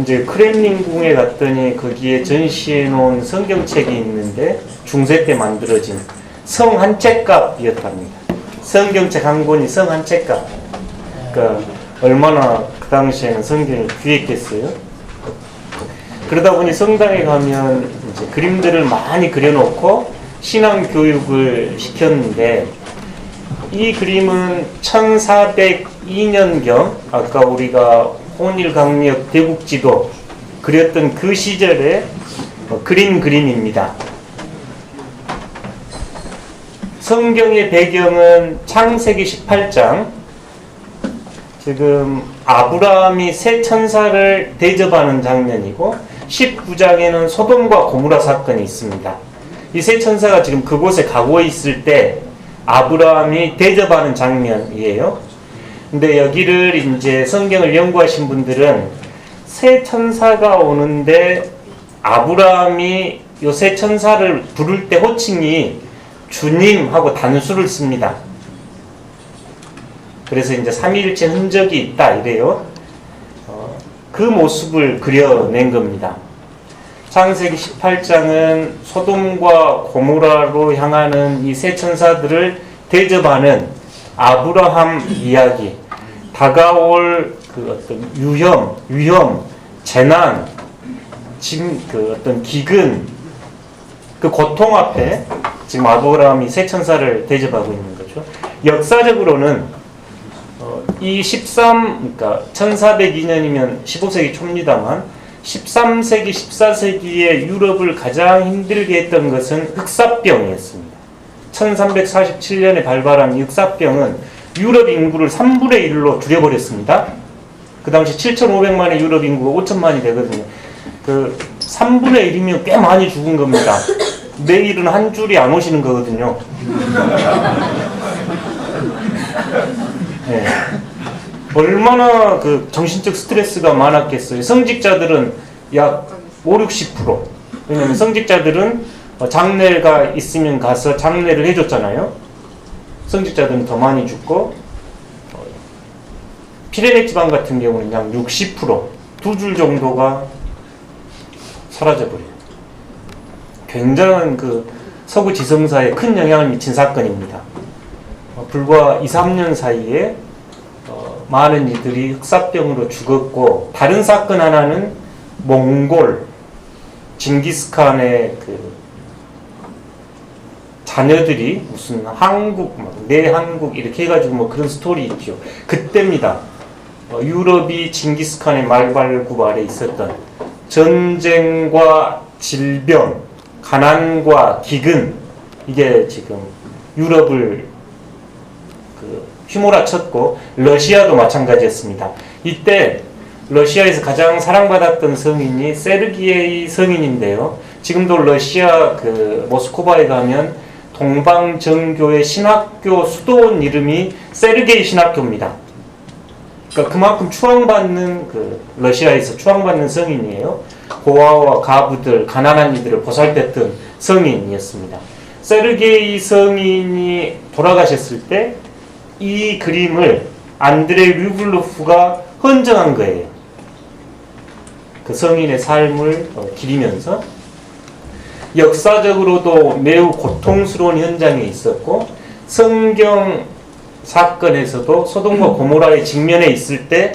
이제 크렘린궁에 갔더니 거기에 전시해 놓은 성경책이 있는데 중세 때 만들어진 성 한 책값이었답니다. 성경책 한 권이 성 한 책값. 그러니까 얼마나 그 당시에는 성경이 귀했겠어요. 그러다 보니 성당에 가면 이제 그림들을 많이 그려놓고 신앙 교육을 시켰는데 이 그림은 1402년경 아까 우리가 홍일강력 대국지도 그렸던 그 시절에 그린 그림입니다. 성경의 배경은 창세기 18장. 지금 아브라함이 세 천사를 대접하는 장면이고 19장에는 소돔과 고모라 사건이 있습니다. 이 세 천사가 지금 그곳에 가고 있을 때 아브라함이 대접하는 장면이에요. 근데 여기를 이제 성경을 연구하신 분들은 세 천사가 오는데 아브라함이 요 세 천사를 부를 때 호칭이 주님하고 단수를 씁니다. 그래서 이제 삼위일체 흔적이 있다 이래요. 그 모습을 그려낸 겁니다. 창세기 18장은 소돔과 고모라로 향하는 이 세 천사들을 대접하는 아브라함 이야기, 다가올 그 어떤 위험, 재난, 그 어떤 기근, 그 고통 앞에 지금 아브라함이 세 천사를 대접하고 있는 거죠. 역사적으로는 이 그러니까 1402년이면 15세기 초입니다만 13세기, 14세기에 유럽을 가장 힘들게 했던 것은 흑사병이었습니다. 1347년에 발발한 흑사병은 유럽 인구를 3분의 1로 줄여버렸습니다. 그 당시 7,500만의 유럽 인구가 5천만이 되거든요. 그 3분의 1이면 꽤 많이 죽은 겁니다. 내일은 한 줄이 안 오시는 거거든요. 네. 얼마나 그 정신적 스트레스가 많았겠어요. 성직자들은 약 50-60%. 왜냐면 성직자들은 장례가 있으면 가서 장례를 해줬잖아요. 성직자들은 더 많이 죽고 피레네 지방 같은 경우는 약 60%, 2줄 정도가 사라져버려요. 굉장한 그 서구 지성사에 큰 영향을 미친 사건입니다. 불과 2-3년 사이에 많은 이들이 흑사병으로 죽었고, 다른 사건 하나는 몽골 징기스칸의 그 자녀들이 무슨 한국, 내 한국 이렇게 해가지고 뭐 그런 스토리 있죠. 그때입니다. 유럽이 징기스칸의 말발굽 아래 있었던 전쟁과 질병, 가난과 기근, 이게 지금 유럽을 휘몰아쳤고 러시아도 마찬가지였습니다. 이때 러시아에서 가장 사랑받았던 성인이 세르기에이 성인인데요. 지금도 러시아 모스크바에 가면 동방정교의 신학교 수도원 이름이 세르게이 신학교입니다. 그러니까 그만큼 추앙받는 러시아에서 추앙받는 성인이에요. 고아와 가부들, 가난한 이들을 보살폈던 성인이었습니다. 세르게이 성인이 돌아가셨을 때 이 그림을 안드레이 류블로프가 헌정한 거예요. 그 성인의 삶을 기리면서 역사적으로도 매우 고통스러운 현장에 있었고 성경 사건에서도 소돔과 고모라의 직면에 있을 때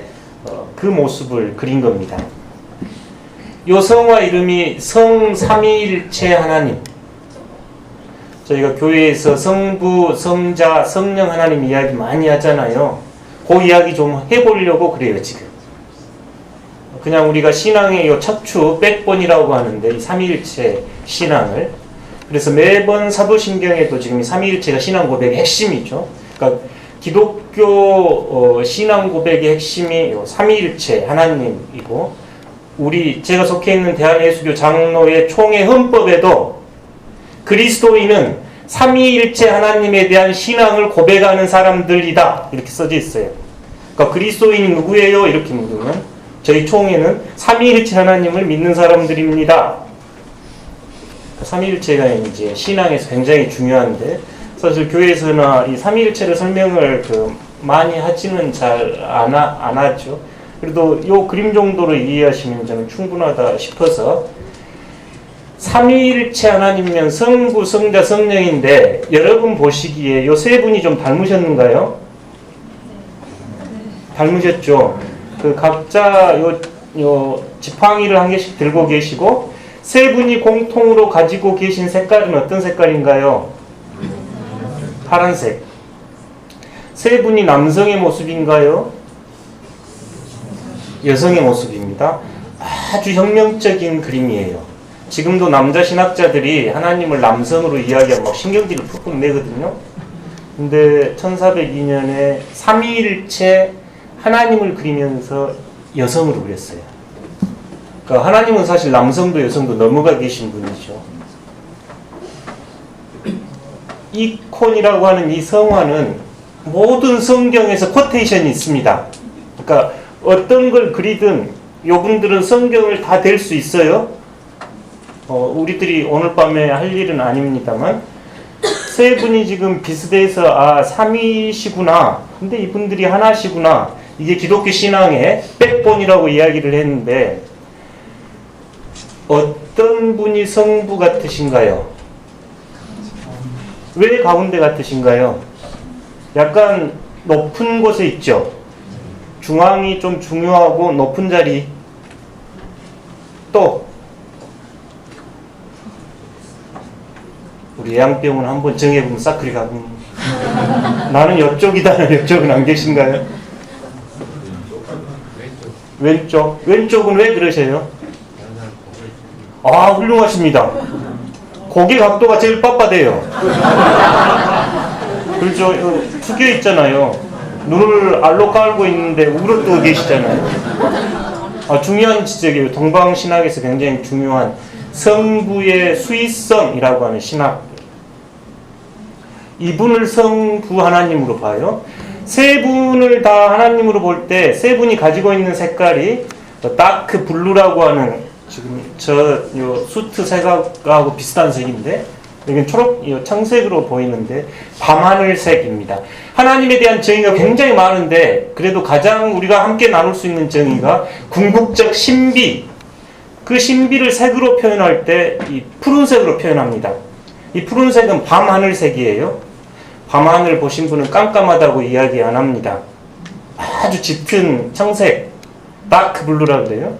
그 모습을 그린 겁니다. 이 성화 이름이 성삼위일체 하나님. 저희가 교회에서 성부, 성자, 성령 하나님 이야기 많이 하잖아요. 그 이야기 좀 해보려고 그래요, 지금. 그냥 우리가 신앙의 이 척추, 백본이라고 하는데, 이 삼위일체 신앙을. 그래서 매번 사도신경에도 지금 이 삼위일체가 신앙 고백의 핵심이죠. 그러니까 기독교 신앙 고백의 핵심이 삼위일체 하나님이고, 제가 속해 있는 대한예수교 장로의 총회 헌법에도 그리스도인은 삼위일체 하나님에 대한 신앙을 고백하는 사람들이다 이렇게 써져 있어요. 그러니까 그리스도인이 누구예요? 이렇게 물으면 저희 총회는 삼위일체 하나님을 믿는 사람들입니다. 삼위일체가 이제 신앙에서 굉장히 중요한데 사실 교회에서나 이 삼위일체를 설명을 많이 하지는 잘 안 하죠. 그래도 이 그림 정도로 이해하시면 저는 충분하다 싶어서 삼위일체 하나님이면 성부, 성자, 성령인데 여러분 보시기에 이 세 분이 좀 닮으셨는가요? 닮으셨죠? 각자 요 지팡이를 한 개씩 들고 계시고 세 분이 공통으로 가지고 계신 색깔은 어떤 색깔인가요? 파란색. 세 분이 남성의 모습인가요? 여성의 모습입니다. 아주 혁명적인 그림이에요. 지금도 남자 신학자들이 하나님을 남성으로 이야기하면 막 신경질을 푹푹 내거든요. 근데 1402년에 삼위일체 하나님을 그리면서 여성으로 그렸어요. 그러니까 하나님은 사실 남성도 여성도 넘어가 계신 분이죠. 이콘이라고 하는 이 성화는 모든 성경에서 쿼테이션이 있습니다. 그러니까 어떤 걸 그리든 요분들은 성경을 다 댈 수 있어요. 우리들이 오늘 밤에 할 일은 아닙니다만 세 분이 지금 비슷해서 삼위시구나. 근데 이분들이 하나시구나. 이게 기독교 신앙의 백본이라고 이야기를 했는데 어떤 분이 성부 같으신가요? 왜 가운데 같으신가요? 약간 높은 곳에 있죠. 중앙이 좀 중요하고 높은 자리. 또 우리 예양병원 한번 정해보면 싹 그리 가고 나는 이쪽이다. 이쪽은 안 계신가요? 왼쪽. 왼쪽은 왜 그러세요? 훌륭하십니다. 고개 각도가 제일 빳빳해요. 그렇죠. 숙여 있잖아요. 눈을 알로 깔고 있는데 울어뜨고 계시잖아요. 중요한 지적이에요. 동방신학에서 굉장히 중요한 성부의 수위성이라고 하는 신학. 이분을 성부 하나님으로 봐요. 세 분을 다 하나님으로 볼 때 세 분이 가지고 있는 색깔이 다크 블루라고 하는 지금 요 수트 색하고 비슷한 색인데 여기는 초록 청색으로 보이는데 밤하늘색입니다. 하나님에 대한 정의가 굉장히 많은데 그래도 가장 우리가 함께 나눌 수 있는 정의가 궁극적 신비. 그 신비를 색으로 표현할 때 이 푸른색으로 표현합니다. 이 푸른색은 밤하늘색이에요. 밤하늘 보신 분은 깜깜하다고 이야기 안 합니다. 아주 짙은 청색, 다크 블루라고 그래요.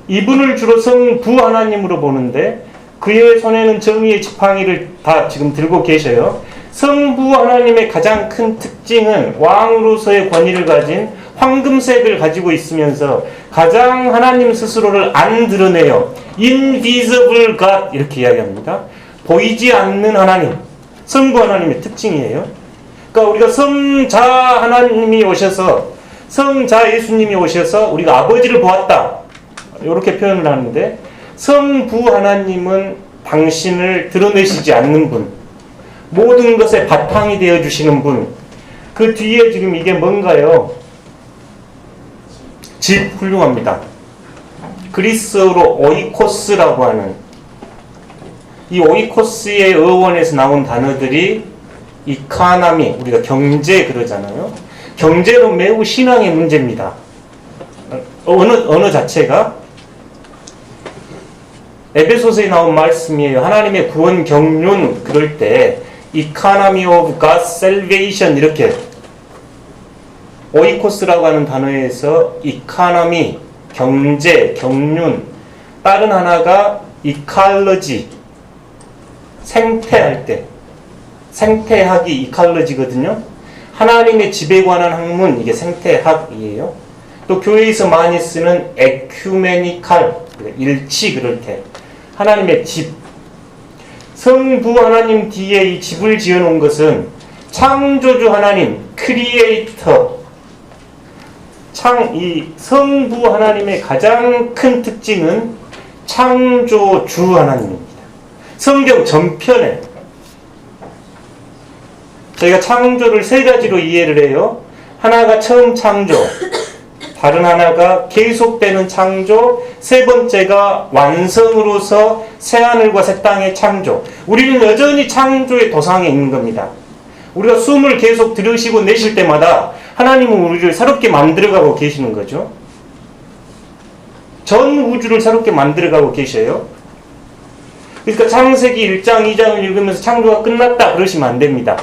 이분을 주로 성부 하나님으로 보는데 그의 손에는 정의의 지팡이를 다 지금 들고 계셔요. 성부 하나님의 가장 큰 특징은 왕으로서의 권위를 가진 황금색을 가지고 있으면서 가장 하나님 스스로를 안 드러내요. invisible God 이렇게 이야기합니다. 보이지 않는 하나님, 성부 하나님의 특징이에요. 그러니까 우리가 성자 하나님이 오셔서, 성자 예수님이 오셔서 우리가 아버지를 보았다 이렇게 표현을 하는데, 성부 하나님은 당신을 드러내시지 않는 분, 모든 것의 바탕이 되어주시는 분. 그 뒤에 지금 이게 뭔가요? 집, 훌륭합니다. 그리스어로 오이코스라고 하는, 이 오이코스의 어원에서 나온 단어들이 이카나미, 우리가 경제 그러잖아요. 경제는 매우 신앙의 문제입니다. 언어 자체가 에베소서에 나온 말씀이에요. 하나님의 구원 경륜 그럴 때 economy of God's salvation 이렇게 오이코스라고 하는 단어에서 economy, 경제, 경륜, 다른 하나가 ecology, 생태할 때, 생태학이 이칼러지거든요. 하나님의 집에 관한 학문, 이게 생태학이에요. 또 교회에서 많이 쓰는 에큐메니칼, 일치 그럴 때 하나님의 집, 성부 하나님 뒤에 이 집을 지어놓은 것은 창조주 하나님, 크리에이터, 이 성부 하나님의 가장 큰 특징은 창조주 하나님입니다. 성경 전편에 저희가 창조를 세 가지로 이해를 해요. 하나가 처음 창조, 다른 하나가 계속되는 창조, 세 번째가 완성으로서 새하늘과 새 땅의 창조. 우리는 여전히 창조의 도상에 있는 겁니다. 우리가 숨을 계속 들으시고 내쉴 때마다 하나님은 우리를 새롭게 만들어가고 계시는 거죠. 전 우주를 새롭게 만들어가고 계셔요. 그러니까 창세기 1장, 2장을 읽으면서 창조가 끝났다 그러시면 안 됩니다.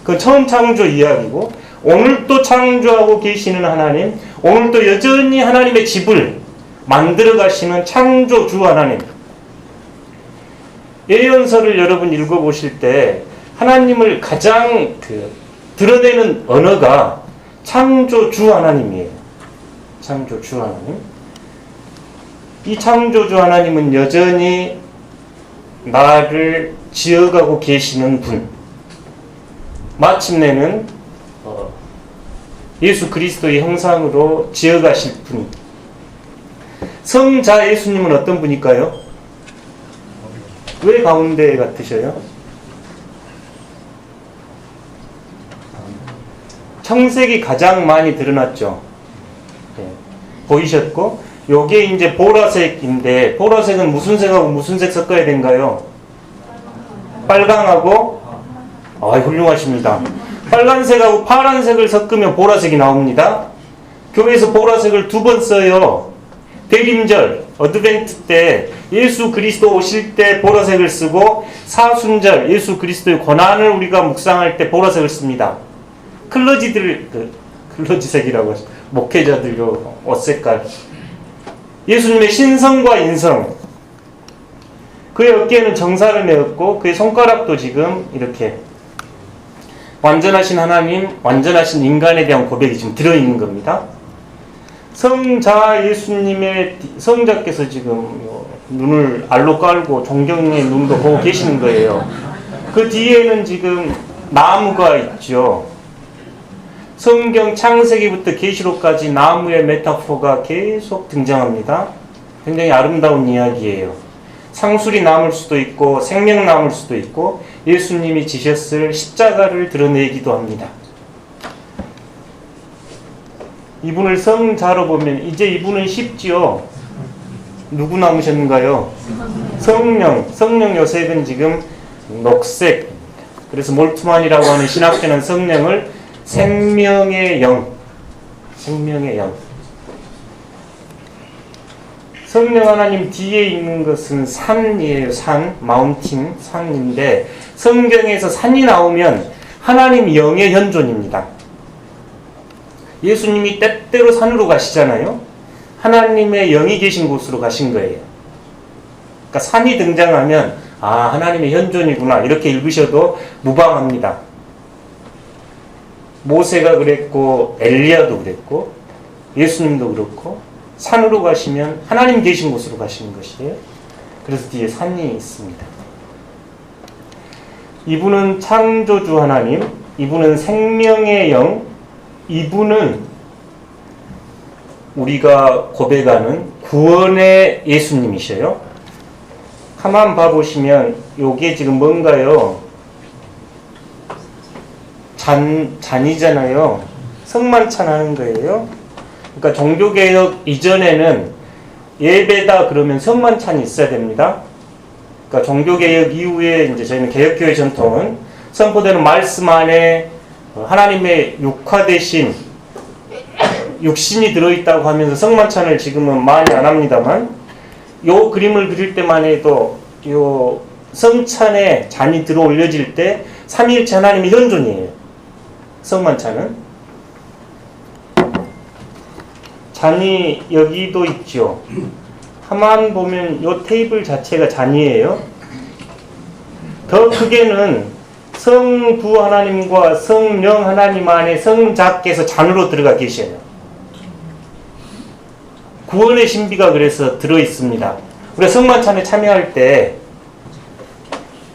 그건 처음 창조 이야기고, 오늘 또 창조하고 계시는 하나님, 오늘 또 여전히 하나님의 집을 만들어 가시는 창조주 하나님. 예언서를 여러분 읽어보실 때 하나님을 가장 드러내는 언어가 창조주 하나님이에요. 창조주 하나님. 이 창조주 하나님은 여전히 나를 지어가고 계시는 분. 마침내는 예수 그리스도의 형상으로 지어가실 분. 성자 예수님은 어떤 분일까요? 왜 가운데 같으셔요? 청색이 가장 많이 드러났죠. 네. 보이셨고, 요게 이제 보라색인데, 보라색은 무슨 색하고 무슨 색 섞어야 된가요? 빨강하고, 훌륭하십니다. 빨간색하고 파란색을 섞으면 보라색이 나옵니다. 교회에서 보라색을 2번 써요. 대림절, 어드벤트 때 예수 그리스도 오실 때 보라색을 쓰고, 사순절, 예수 그리스도의 고난을 우리가 묵상할 때 보라색을 씁니다. 클러지색이라고 하죠. 목회자들 옷 색깔. 예수님의 신성과 인성. 그의 어깨에는 정사를 메었고, 그의 손가락도 지금 이렇게 완전하신 하나님, 완전하신 인간에 대한 고백이 지금 들어있는 겁니다. 성자 예수님의 성자께서 지금 눈을 알로 깔고 존경의 눈도 보고 계시는 거예요. 그 뒤에는 지금 나무가 있죠. 성경 창세기부터 계시록까지 나무의 메타포가 계속 등장합니다. 굉장히 아름다운 이야기예요. 상술이 나물 수도 있고 생명 나물 수도 있고 예수님이 지셨을 십자가를 드러내기도 합니다. 이분을 성자로 보면 이제 이분은 쉽지요. 누구 남으셨는가요? 성령 요셉은 지금 녹색. 그래서 몰트만이라고 하는 신학자는 성령을 생명의 영, 생명의 영. 성령 하나님 뒤에 있는 것은 산이에요. 산, 마운틴, 산인데 성경에서 산이 나오면 하나님 영의 현존입니다. 예수님이 때때로 산으로 가시잖아요. 하나님의 영이 계신 곳으로 가신 거예요. 그러니까 산이 등장하면 하나님의 현존이구나 이렇게 읽으셔도 무방합니다. 모세가 그랬고 엘리야도 그랬고 예수님도 그렇고 산으로 가시면 하나님 계신 곳으로 가시는 것이에요. 그래서 뒤에 산이 있습니다. 이분은 창조주 하나님, 이분은 생명의 영, 이분은 우리가 고백하는 구원의 예수님이셔요. 가만 봐보시면 요게 지금 뭔가요? 잔이잖아요. 성만찬 하는 거예요. 그러니까 종교개혁 이전에는 예배다 그러면 성만찬이 있어야 됩니다. 그러니까 종교개혁 이후에 이제 저희는 개혁교회 전통은 선포되는 말씀 안에 하나님의 육화되신 육신이 들어있다고 하면서 성만찬을 지금은 많이 안 합니다만, 요 그림을 그릴 때만 해도 요 성찬에 잔이 들어 올려질 때 삼위일체 하나님의 현존이에요. 성만찬은 잔이 여기도 있죠. 가만 보면 요 테이블 자체가 잔이에요. 더 크게는 성부 하나님과 성령 하나님 안에 성자께서 잔으로 들어가 계셔요. 구원의 신비가 그래서 들어있습니다. 우리가 성만찬에 참여할 때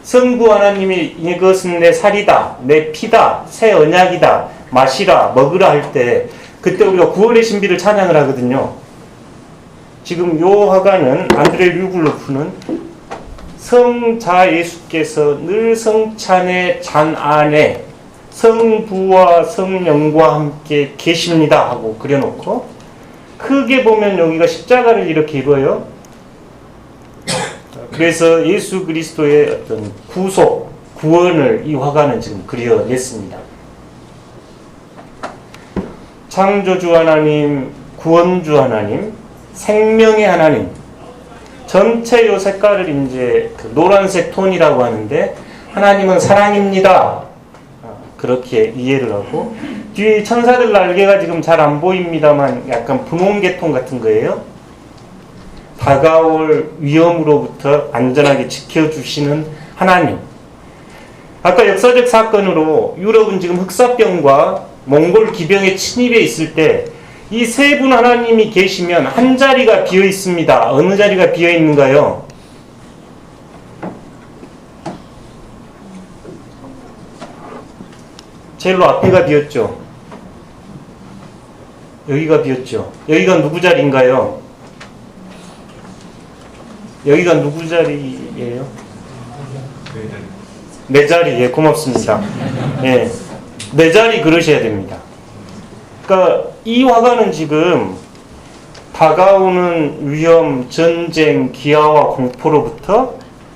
성부 하나님이 이것은 내 살이다, 내 피다, 새 언약이다, 마시라, 먹으라 할 때 그때 우리가 구원의 신비를 찬양을 하거든요. 지금 요 화가는 안드레 류글로프는 성자 예수께서 늘 성찬의 잔 안에 성부와 성령과 함께 계십니다 하고 그려놓고, 크게 보면 여기가 십자가를 이렇게 이루어요. 그래서 예수 그리스도의 어떤 구속, 구원을 이 화가는 지금 그려냈습니다. 창조주 하나님, 구원주 하나님, 생명의 하나님, 전체 요 색깔을 이제 그 노란색 톤이라고 하는데, 하나님은 사랑입니다. 그렇게 이해를 하고, 뒤에 천사들 날개가 지금 잘 안 보입니다만 약간 분홍계통 같은 거예요. 다가올 위험으로부터 안전하게 지켜주시는 하나님. 아까 역사적 사건으로 유럽은 지금 흑사병과 몽골 기병의 침입에 있을 때 이 세 분 하나님이 계시면 한 자리가 비어 있습니다. 어느 자리가 비어 있는가요? 제일로 앞에가 비었죠. 여기가 비었죠. 여기가 누구 자리인가요? 여기가 누구 자리예요? 내 자리. 예, 고맙습니다. 예, 내 자리 그러셔야 됩니다. 그러니까 이 화가는 지금 다가오는 위험, 전쟁, 기아와 공포로부터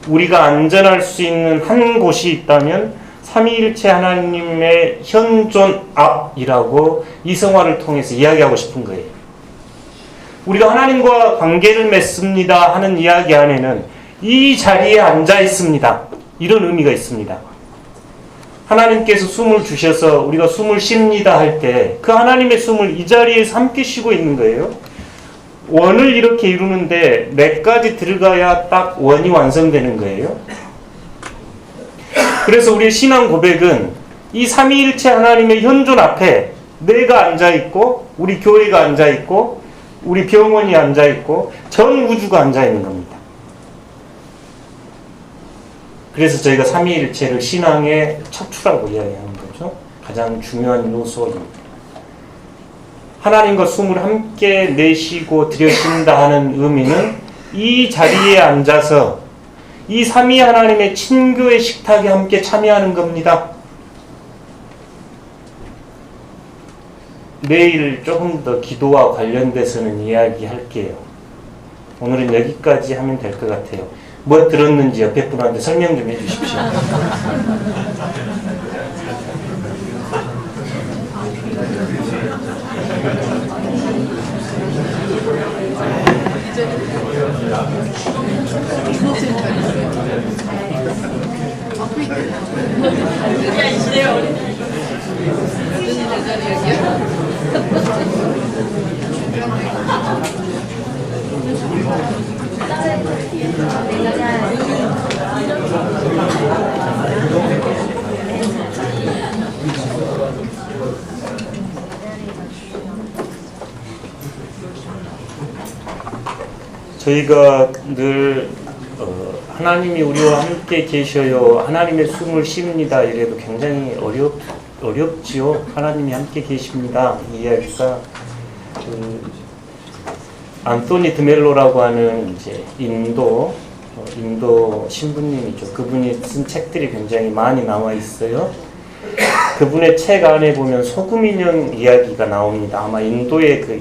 우리가 안전할 수 있는 한 곳이 있다면 삼위일체 하나님의 현존 앞이라고 이 성화를 통해서 이야기하고 싶은 거예요. 우리가 하나님과 관계를 맺습니다 하는 이야기 안에는 이 자리에 앉아 있습니다, 이런 의미가 있습니다. 하나님께서 숨을 주셔서 우리가 숨을 쉽니다 할 때 그 하나님의 숨을 이 자리에서 함께 쉬고 있는 거예요. 원을 이렇게 이루는데 넷까지 들어가야 딱 원이 완성되는 거예요. 그래서 우리의 신앙 고백은 이 삼위일체 하나님의 현존 앞에 내가 앉아있고, 우리 교회가 앉아있고, 우리 병원이 앉아있고, 전 우주가 앉아있는 겁니다. 그래서 저희가 삼위일체를 신앙의 척추라고 이야기하는 거죠. 가장 중요한 요소입니다. 하나님과 숨을 함께 내쉬고 들여쉰다 하는 의미는 이 자리에 앉아서 이 삼위 하나님의 친교의 식탁에 함께 참여하는 겁니다. 내일 조금 더 기도와 관련돼서는 이야기할게요. 오늘은 여기까지 하면 될 것 같아요. 뭐 들었는지 옆에 분한테 설명 좀 해주십시오. 저희가 늘 하나님이 우리와 함께 계셔요, 하나님의 숨을 쉽니다 이래도 굉장히 어렵지요. 하나님이 함께 계십니다 이 이야기가 안토니 드멜로라고 하는 이제 인도 신부님이죠. 그분이 쓴 책들이 굉장히 많이 나와 있어요. 그분의 책 안에 보면 소금 인형 이야기가 나옵니다. 아마 인도에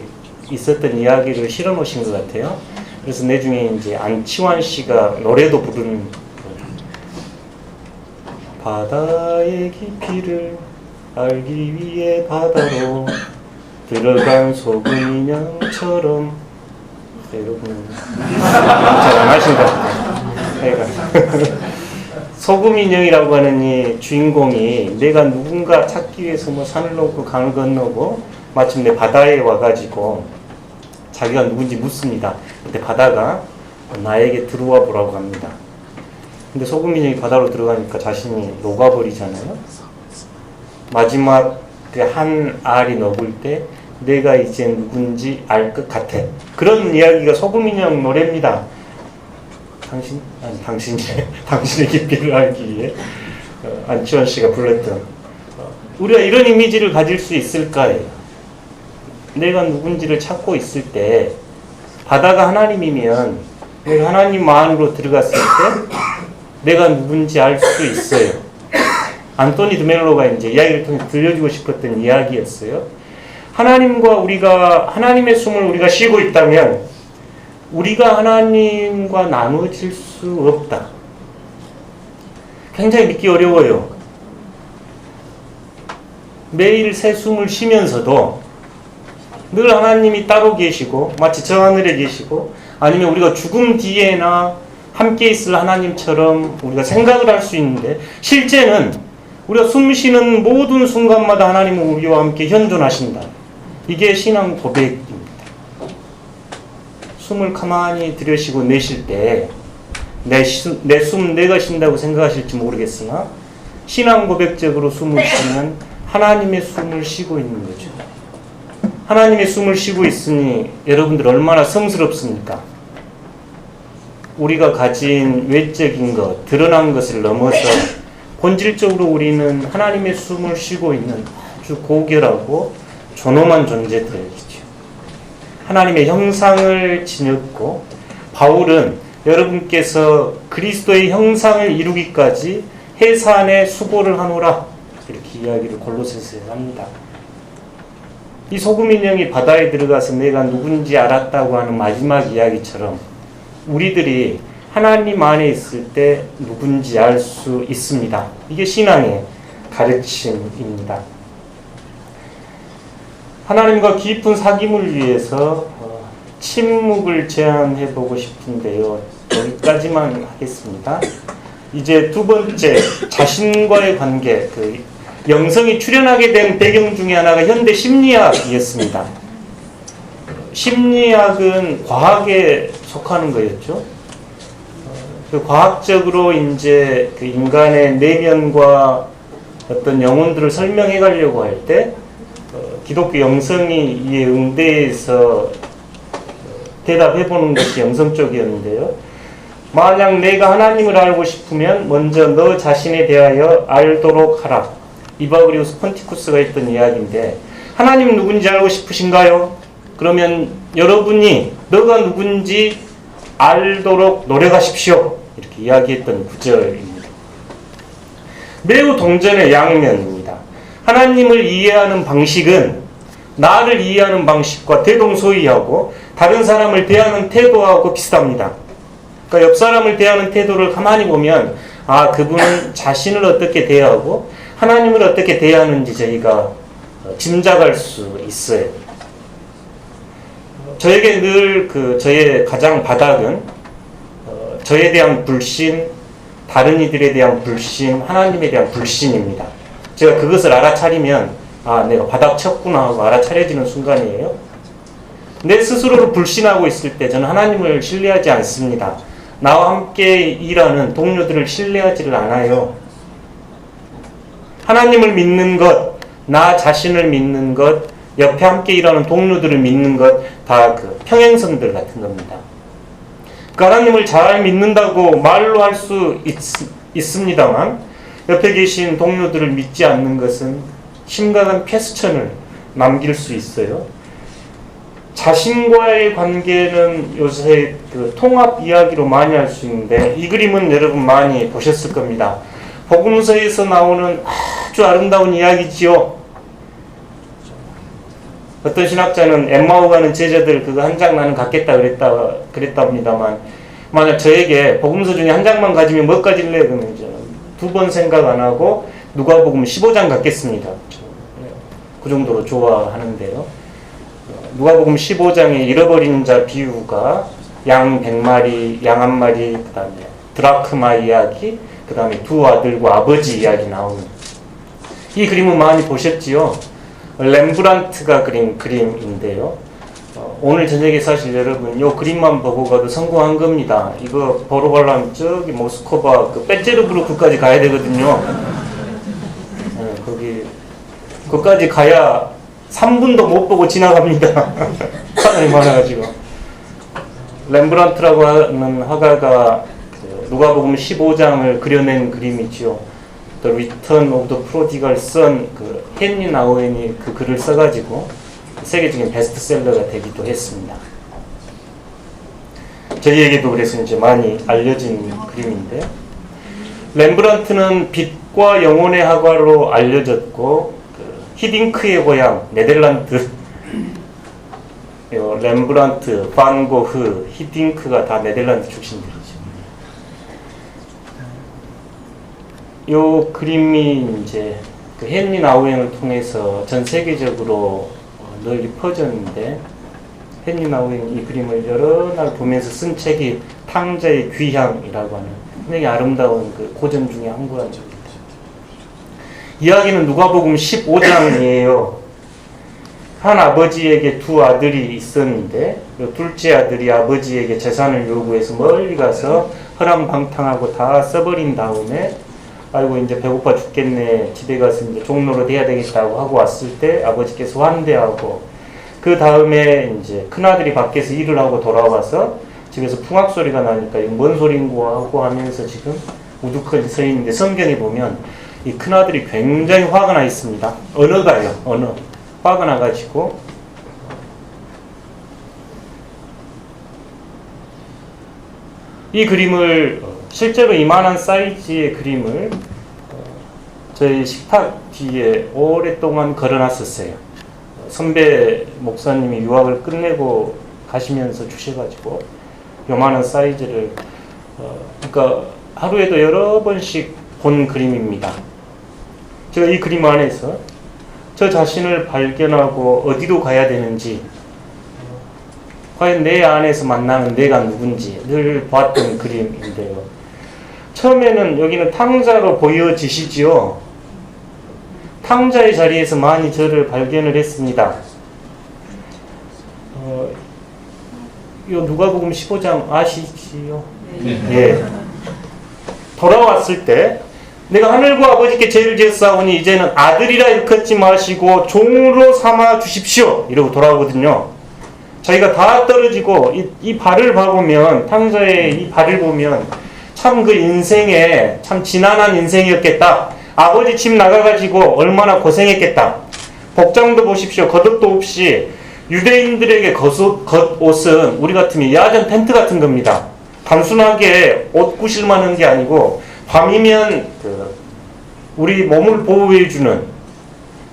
있었던 이야기를 실어 놓으신 것 같아요. 그래서 나중에 이제 안치환 씨가 노래도 부르는 바다의 깊이를 알기 위해 바다로 들어간 소금 인형처럼. 여러분 잘 안 하신 것 같아요. 소금 인형이라고 하는 이 주인공이 내가 누군가 찾기 위해서 뭐 산을 넘고 강을 건너고 마침내 바다에 와가지고 자기가 누군지 묻습니다. 그때 바다가 나에게 들어와 보라고 합니다. 근데 소금 인형이 바다로 들어가니까 자신이 녹아버리잖아요. 마지막 그 한 알이 녹을 때 내가 이제 누군지 알 것 같아. 그런 이야기가 소금 인형 노래입니다. 당신의 깊이를 알기 위해 안치환 씨가 불렀던. 우리가 이런 이미지를 가질 수 있을까요? 내가 누군지를 찾고 있을 때 바다가 하나님이면 내가 하나님 안으로 들어갔을 때 내가 누군지 알 수 있어요. 안토니 드멜로가 이제 이야기를 통해 들려주고 싶었던 이야기였어요. 하나님과 우리가 하나님의 숨을 우리가 쉬고 있다면 우리가 하나님과 나누어질 수 없다. 굉장히 믿기 어려워요. 매일 새 숨을 쉬면서도 늘 하나님이 따로 계시고 마치 저 하늘에 계시고 아니면 우리가 죽음 뒤에나 함께 있을 하나님처럼 우리가 생각을 할 수 있는데 실제는 우리가 숨 쉬는 모든 순간마다 하나님은 우리와 함께 현존하신다. 이게 신앙 고백입니다. 숨을 가만히 들여쉬고 내쉴 때 내 숨 내가 쉰다고 생각하실지 모르겠으나 신앙 고백적으로 숨을 쉬면 하나님의 숨을 쉬고 있는 거죠. 하나님의 숨을 쉬고 있으니 여러분들 얼마나 성스럽습니까? 우리가 가진 외적인 것, 드러난 것을 넘어서 본질적으로 우리는 하나님의 숨을 쉬고 있는 아주 고결하고 존엄한 존재들이죠. 하나님의 형상을 지녔고 바울은 여러분께서 그리스도의 형상을 이루기까지 해산에 수고를 하노라 이렇게 이야기를 골로새서에 합니다. 이 소금 인형이 바다에 들어가서 내가 누군지 알았다고 하는 마지막 이야기처럼 우리들이 하나님 안에 있을 때 누군지 알 수 있습니다. 이게 신앙의 가르침입니다. 하나님과 깊은 사귐을 위해서 침묵을 제안해 보고 싶은데요. 여기까지만 하겠습니다. 이제 두 번째, 자신과의 관계. 영성이 출현하게 된 배경 중에 하나가 현대 심리학이었습니다. 심리학은 과학에 속하는 거였죠. 과학적으로 이제 인간의 내면과 어떤 영혼들을 설명해 가려고 할 때 기독교 영성이 이에 응대해서 대답해 보는 것이 영성 쪽이었는데요. 만약 내가 하나님을 알고 싶으면 먼저 너 자신에 대하여 알도록 하라. 이바그리우스 폰티쿠스가 했던 이야기인데 하나님 누군지 알고 싶으신가요? 그러면 여러분이 너가 누군지 알도록 노력하십시오. 이렇게 이야기했던 구절입니다. 매우 동전의 양면입니다. 하나님을 이해하는 방식은 나를 이해하는 방식과 대동소이하고 다른 사람을 대하는 태도하고 비슷합니다. 그러니까 옆 사람을 대하는 태도를 가만히 보면 그분은 자신을 어떻게 대하고 하나님을 어떻게 대하는지 저희가 짐작할 수 있어요. 저에게 늘 저의 가장 바닥은 저에 대한 불신, 다른 이들에 대한 불신, 하나님에 대한 불신입니다. 제가 그것을 알아차리면 내가 바닥 쳤구나 하고 알아차려지는 순간이에요. 내 스스로를 불신하고 있을 때 저는 하나님을 신뢰하지 않습니다. 나와 함께 일하는 동료들을 신뢰하지를 않아요. 하나님을 믿는 것, 나 자신을 믿는 것, 옆에 함께 일하는 동료들을 믿는 것, 다 평행선들 같은 겁니다. 그 하나님을 잘 믿는다고 말로 할 수 있습니다만 옆에 계신 동료들을 믿지 않는 것은 심각한 패스천을 남길 수 있어요. 자신과의 관계는 요새 그 통합 이야기로 많이 할 수 있는데 이 그림은 여러분 많이 보셨을 겁니다. 복음서에서 나오는 아주 아름다운 이야기지요. 어떤 신학자는 엠마오 가는 제자들 그거 한 장 나는 갖겠다 그랬답니다만 만약 저에게 복음서 중에 한 장만 가지면 뭐 가질래? 그러면 저는 두 번 생각 안 하고 누가복음 15장 갖겠습니다. 그 정도로 좋아하는데요. 누가복음 15장의 잃어버린 자 비유가 양 100마리, 양 한 마리, 그 다음에 드라크마 이야기, 그 다음에 두 아들과 아버지 이야기 나오는 이 그림은 많이 보셨지요? 렘브란트가 그린 그림인데요. 오늘 저녁에 사실 여러분 이 그림만 보고 가도 성공한 겁니다. 이거 보러 가려면 저기 모스크바 그 빼제르부르크까지 가야 되거든요. 거기까지 가야 3분도 못 보고 지나갑니다. 사람이 많아가지고. 렘브란트라고 하는 화가가 누가복음 15장을 그려낸 그림이지요. The Return of the Prodigal Son, 그 헨리 나우엔이 그 글을 써가지고 세계적인 베스트셀러가 되기도 했습니다. 저희에게도 그래서 이제 많이 알려진 그림인데, 렘브란트는 빛과 영혼의 화가로 알려졌고, 히딩크의 고향 네덜란드, 렘브란트, 반 고흐, 히딩크가 다 네덜란드 출신들이죠. 이 그림이 이제 그 헨리 나우엔을 통해서 전 세계적으로 널리 퍼졌는데, 헨리 나우엔이 이 그림을 여러 날 보면서 쓴 책이 탕자의 귀향이라고 하는 굉장히 아름다운 그 고전 중에 한 권입니다. 이야기는 누가복음 15장이에요. 한 아버지에게 두 아들이 있었는데 둘째 아들이 아버지에게 재산을 요구해서 멀리 가서 허랑방탕하고 다 써버린 다음에 아이고 이제 배고파 죽겠네, 집에 가서 이제 종로로 돼야 되겠다고 하고 왔을 때 아버지께서 환대하고, 그 다음에 이제 큰아들이 밖에서 일을 하고 돌아와서 집에서 풍악 소리가 나니까 이거 뭔 소린고 하고 하면서 지금 우두커니 서 있는데, 성경에 보면 이 큰아들이 굉장히 화가 나 있습니다. 언어가요. 화가 나가지고 이 그림을 실제로 이만한 사이즈의 그림을 저희 식탁 뒤에 오랫동안 걸어놨었어요. 선배 목사님이 유학을 끝내고 가시면서 주셔가지고 요만한 사이즈를 그러니까 하루에도 여러 번씩 본 그림입니다. 제가 이 그림 안에서 저 자신을 발견하고 어디로 가야 되는지, 과연 내 안에서 만나는 내가 누군지 늘 봤던 그림인데요. 처음에는 여기는 탕자로 보여지시지요. 탕자의 자리에서 많이 저를 발견을 했습니다. 이 누가복음 15장 아시지요? 네. 예. 돌아왔을 때 내가 하늘과 아버지께 죄를 지었사오니 이제는 아들이라 일컫지 마시고 종으로 삼아 주십시오, 이러고 돌아오거든요. 자기가 다 떨어지고 이 발을 봐보면, 탕자의 이 발을 보면 참 그 인생에 참 지난한 인생이었겠다. 아버지 집 나가가지고 얼마나 고생했겠다. 복장도 보십시오. 겉옷도 없이. 유대인들에게 겉옷은 우리 같으면 야전 텐트 같은 겁니다. 단순하게 옷 구실만 한 게 아니고 밤이면 우리 몸을 보호해주는,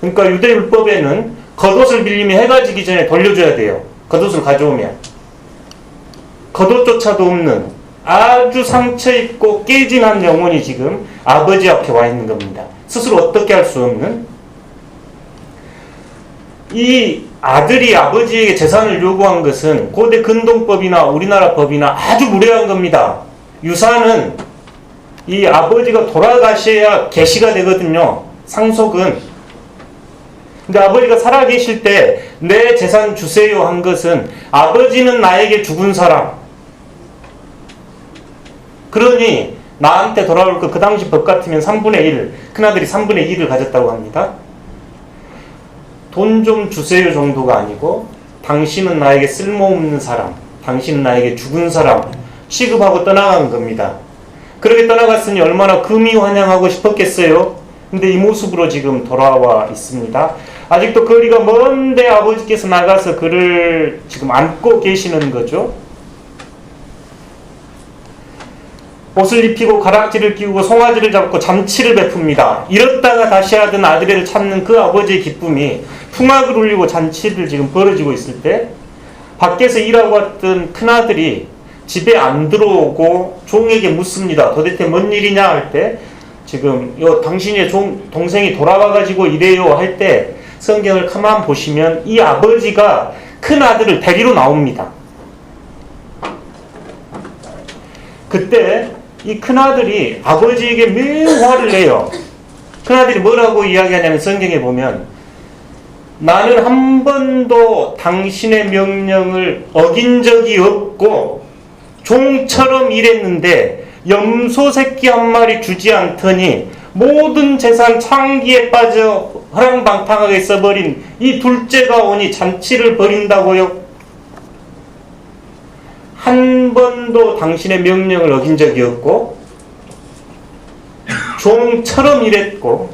그러니까 유대 율법에는 겉옷을 빌리면 해가 지기 전에 돌려줘야 돼요. 겉옷을 가져오면. 겉옷조차도 없는 아주 상처있고 깨진한 영혼이 지금 아버지 앞에 와 있는 겁니다. 스스로 어떻게 할 수 없는. 이 아들이 아버지에게 재산을 요구한 것은 고대 근동법이나 우리나라 법이나 아주 무례한 겁니다. 유산은 이 아버지가 돌아가셔야 계시가 되거든요. 상속은. 근데 아버지가 살아계실 때 내 재산 주세요 한 것은 아버지는 나에게 죽은 사람, 그러니 나한테 돌아올 거, 그 당시 법 같으면 3분의 1, 큰아들이 3분의 1을 가졌다고 합니다. 돈 좀 주세요 정도가 아니고 당신은 나에게 쓸모없는 사람, 당신은 나에게 죽은 사람, 취급하고 떠나간 겁니다. 그렇게 떠나갔으니 얼마나 금이 환영하고 싶었겠어요. 근데 이 모습으로 지금 돌아와 있습니다. 아직도 거리가 먼데 아버지께서 나가서 그를 지금 안고 계시는 거죠. 옷을 입히고 가락지를 끼우고 송아지를 잡고 잔치를 베풉니다. 이렇다가 다시 하던 아들을 찾는 그 아버지의 기쁨이 풍악을 울리고 잔치를 지금 벌어지고 있을 때 밖에서 일하고 왔던 큰아들이 집에 안 들어오고 종에게 묻습니다. 도대체 뭔 일이냐 할 때 지금 당신의 동생이 돌아와가지고 이래요 할 때 성경을 가만 보시면 이 아버지가 큰아들을 데리러 나옵니다. 그때 이 큰아들이 아버지에게 매우 화를 내요. 큰아들이 뭐라고 이야기하냐면 성경에 보면 나는 한 번도 당신의 명령을 어긴 적이 없고 종처럼 일했는데 염소 새끼 한 마리 주지 않더니 모든 재산 창기에 빠져 허랑방탕하게 써버린 이 둘째가 오니 잔치를 벌인다고요? 한 번도 당신의 명령을 어긴 적이 없고 종처럼 일했고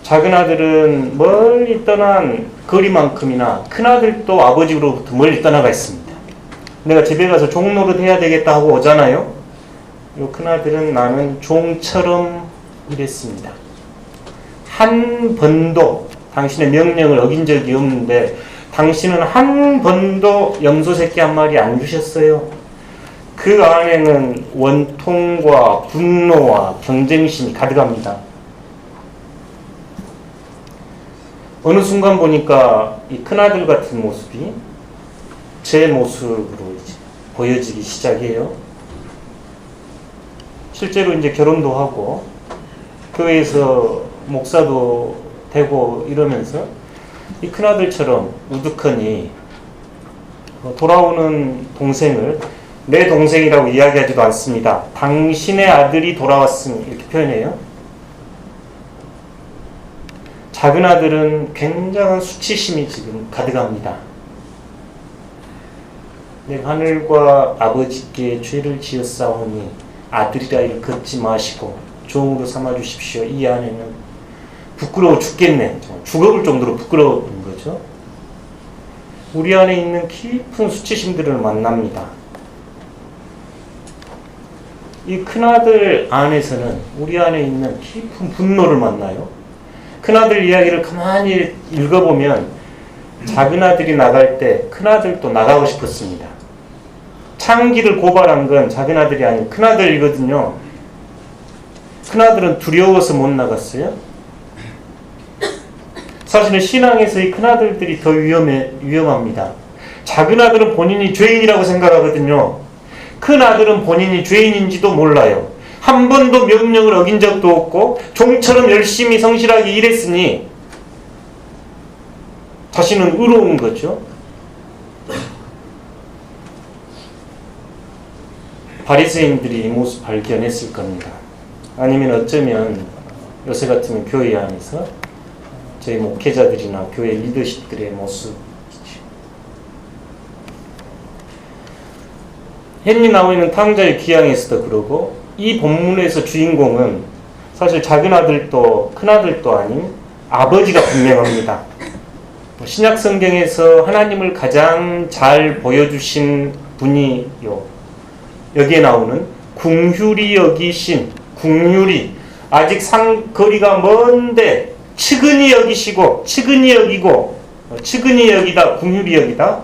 작은 아들은 멀리 떠난 거리만큼이나 큰아들도 아버지로부터 멀리 떠나가 있습니다. 내가 집에 가서 종 노릇 해야 되겠다 하고 오잖아요. 요 큰아들은 나는 종처럼 일했습니다. 한 번도 당신의 명령을 어긴 적이 없는데 당신은 한 번도 염소 새끼 한 마리 안 주셨어요. 그 안에는 원통과 분노와 경쟁심이 가득합니다. 어느 순간 보니까 이 큰아들 같은 모습이 제 모습으로 이제 보여지기 시작해요. 실제로 이제 결혼도 하고 교회에서 목사도 되고 이러면서 이 큰아들처럼 우두커니 돌아오는 동생을 내 동생이라고 이야기하지도 않습니다. 당신의 아들이 돌아왔으니 이렇게 표현해요. 작은 아들은 굉장한 수치심이 지금 가득합니다. 내가 하늘과 아버지께 죄를 지었사오니 아들이라 이를 걷지 마시고 종으로 삼아주십시오. 이 안에는 부끄러워 죽겠네. 죽어볼 정도로 부끄러운 거죠. 우리 안에 있는 깊은 수치심들을 만납니다. 이 큰아들 안에서는 우리 안에 있는 깊은 분노를 만나요. 큰아들 이야기를 가만히 읽어보면 작은 아들이 나갈 때 큰아들도 나가고 싶었습니다. 창기를 고발한 건 작은 아들이 아닌 큰아들이거든요. 큰아들은 두려워서 못 나갔어요. 사실은 신앙에서 이 큰아들들이 더 위험합니다. 작은 아들은 본인이 죄인이라고 생각하거든요. 큰아들은 본인이 죄인인지도 몰라요. 한 번도 명령을 어긴 적도 없고 종처럼 열심히 성실하게 일했으니 자신은 의로운 거죠. 바리새인들이 이 모습 발견했을 겁니다. 아니면 어쩌면 요새 같으면 교회 안에서 저희 목회자들이나 교회 리더십들의 모습이죠. 헨리 나우이는 탕자의 귀향에서도 그러고 이 본문에서 주인공은 사실 작은 아들도 큰 아들도 아닌 아버지가 분명합니다. 신약 성경에서 하나님을 가장 잘 보여주신 분이요. 여기에 나오는 궁휼히 여기신 궁휼히 아직 거리가 먼데 측은히 여기시고 측은히 여기고 측은히 여기다 궁휼히 여기다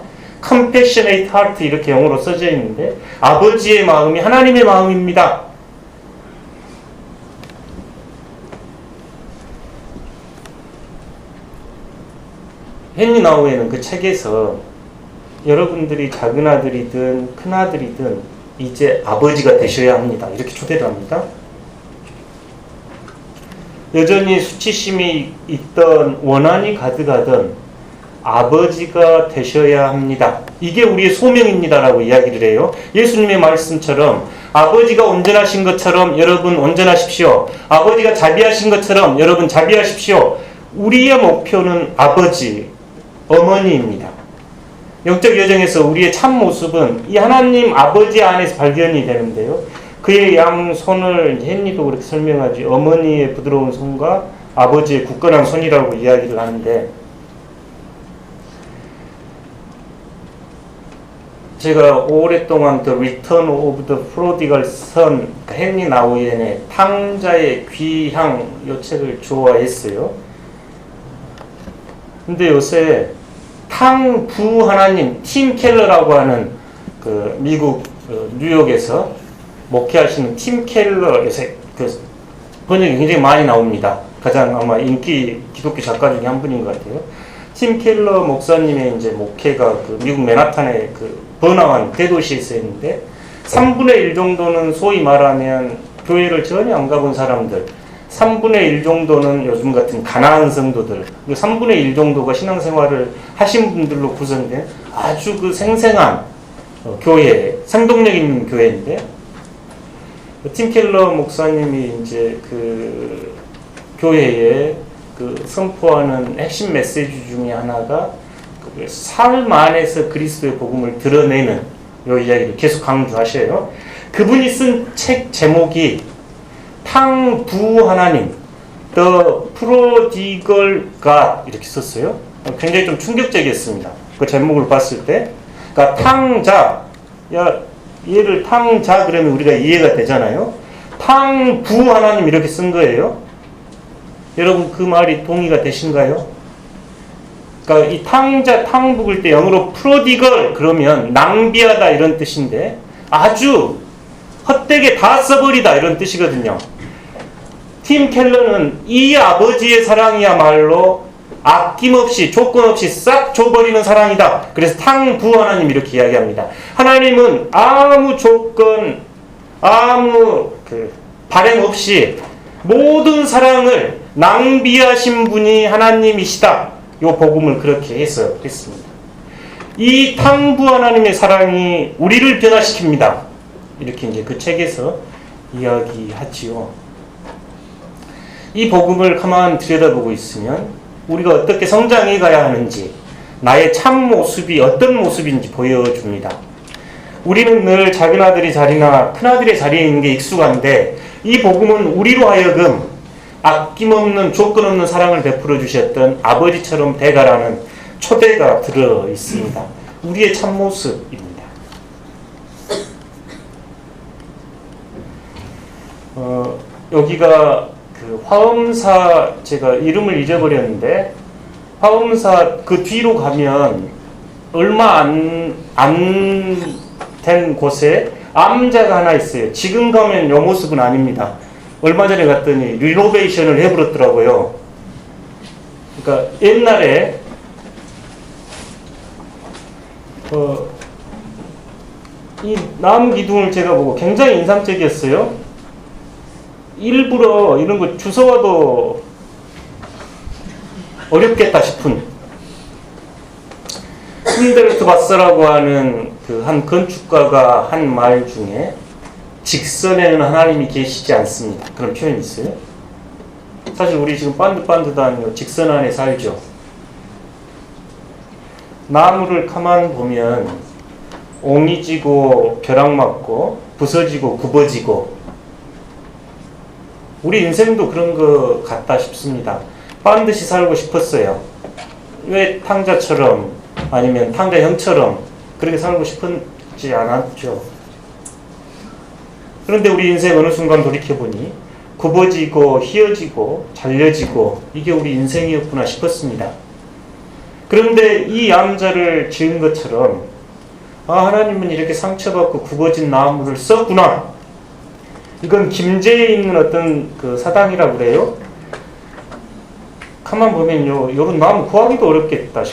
compassionate heart 이렇게 영어로 써져 있는데 아버지의 마음이 하나님의 마음입니다. 헨리 나우에는 그 책에서 여러분들이 작은 아들이든 큰 아들이든 이제 아버지가 되셔야 합니다. 이렇게 초대를 합니다. 여전히 수치심이 있던 원한이 가득하던 아버지가 되셔야 합니다. 이게 우리의 소명입니다라고 이야기를 해요. 예수님의 말씀처럼 아버지가 온전하신 것처럼 여러분 온전하십시오. 아버지가 자비하신 것처럼 여러분 자비하십시오. 우리의 목표는 아버지, 어머니입니다. 영적 여정에서 우리의 참 모습은 이 하나님 아버지 안에서 발견이 되는데요. 그의 양손을 헨리도 그렇게 설명하지, 어머니의 부드러운 손과 아버지의 굳건한 손이라고 이야기를 하는데, 제가 오랫동안 The Return of the Prodigal Son, 헨리 나우엔의 탕자의 귀향 이 책을 좋아했어요. 근데 요새 탕부 하나님 팀 켈러라고 하는 그 미국 뉴욕에서 목회하시는 팀 켈러, 요새 그 번역이 굉장히 많이 나옵니다. 가장 아마 인기 기독교 작가 중에 한 분인 것 같아요. 팀 켈러 목사님의 이제 목회가 그 미국 맨하탄의 그 번화한 대도시에서 했는데 3분의 1 정도는 소위 말하면 교회를 전혀 안 가본 사람들, 3분의 1 정도는 요즘 같은 가난한 성도들, 그리고 3분의 1 정도가 신앙생활을 하신 분들로 구성된 아주 그 생생한 교회, 생동력 있는 교회인데, 팀 켈러 목사님이 이제 그 교회에 그 선포하는 핵심 메시지 중에 하나가 그 삶 안에서 그리스도의 복음을 드러내는 요 이야기를 계속 강조하셔요. 그분이 쓴 책 제목이 탕부 하나님, The Prodigal God 이렇게 썼어요. 굉장히 좀 충격적이었습니다. 그 제목을 봤을 때. 그러니까 탕자, 야 얘를 탕자 그러면 우리가 이해가 되잖아요. 탕부 하나님 이렇게 쓴 거예요. 여러분 그 말이 동의가 되신가요? 그러니까 이 탕자, 탕북을 때 영어로 프로디걸 그러면 낭비하다 이런 뜻인데 아주 헛되게 다 써버리다 이런 뜻이거든요. 팀 켈러는 이 아버지의 사랑이야말로 아낌없이 조건 없이 싹 줘버리는 사랑이다. 그래서 탕부 하나님 이렇게 이야기합니다. 하나님은 아무 조건, 아무 바램 없이 모든 사랑을 낭비하신 분이 하나님이시다. 요 복음을 그렇게 했습니다. 이 탕부 하나님의 사랑이 우리를 변화시킵니다. 이렇게 이제 그 책에서 이야기하지요. 이 복음을 가만 들여다보고 있으면 우리가 어떻게 성장해 가야 하는지, 나의 참 모습이 어떤 모습인지 보여줍니다. 우리는 늘 작은 아들의 자리나 큰 아들의 자리에 있는 게 익숙한데, 이 복음은 우리로 하여금 아낌없는 조건 없는 사랑을 베풀어 주셨던 아버지처럼 돼가라는 초대가 들어 있습니다. 우리의 참모습입니다. 여기가 그 화엄사, 제가 이름을 잊어버렸는데, 화엄사 그 뒤로 가면 얼마 안 된 곳에 암자가 하나 있어요. 지금 가면 이 모습은 아닙니다. 얼마 전에 갔더니 리노베이션을 해버렸더라고요. 그러니까 옛날에 이 나무 기둥을 제가 보고 굉장히 인상적이었어요. 일부러 이런 거 주워와도 어렵겠다 싶은 힌델트 바스라고 하는 그 한 건축가가 한 말 중에 직선에는 하나님이 계시지 않습니다. 그런 표현이 있어요. 사실 우리 지금 반듯반듯한 직선 안에 살죠. 나무를 가만 보면 옹이 지고 벼락 맞고 부서지고 굽어지고, 우리 인생도 그런 것 같다 싶습니다. 반드시 살고 싶었어요. 왜 탕자처럼 아니면 탕자형처럼 그렇게 살고 싶지 않았죠. 그런데 우리 인생 어느 순간 돌이켜보니 굽어지고 휘어지고 잘려지고 이게 우리 인생이었구나 싶었습니다. 그런데 이 암자를 지은 것처럼 하나님은 이렇게 상처받고 굽어진 나무를 썼구나. 이건 김제에 있는 어떤 그 사당이라고 그래요. 가만 보면요, 이런 나무 구하기도 어렵겠다.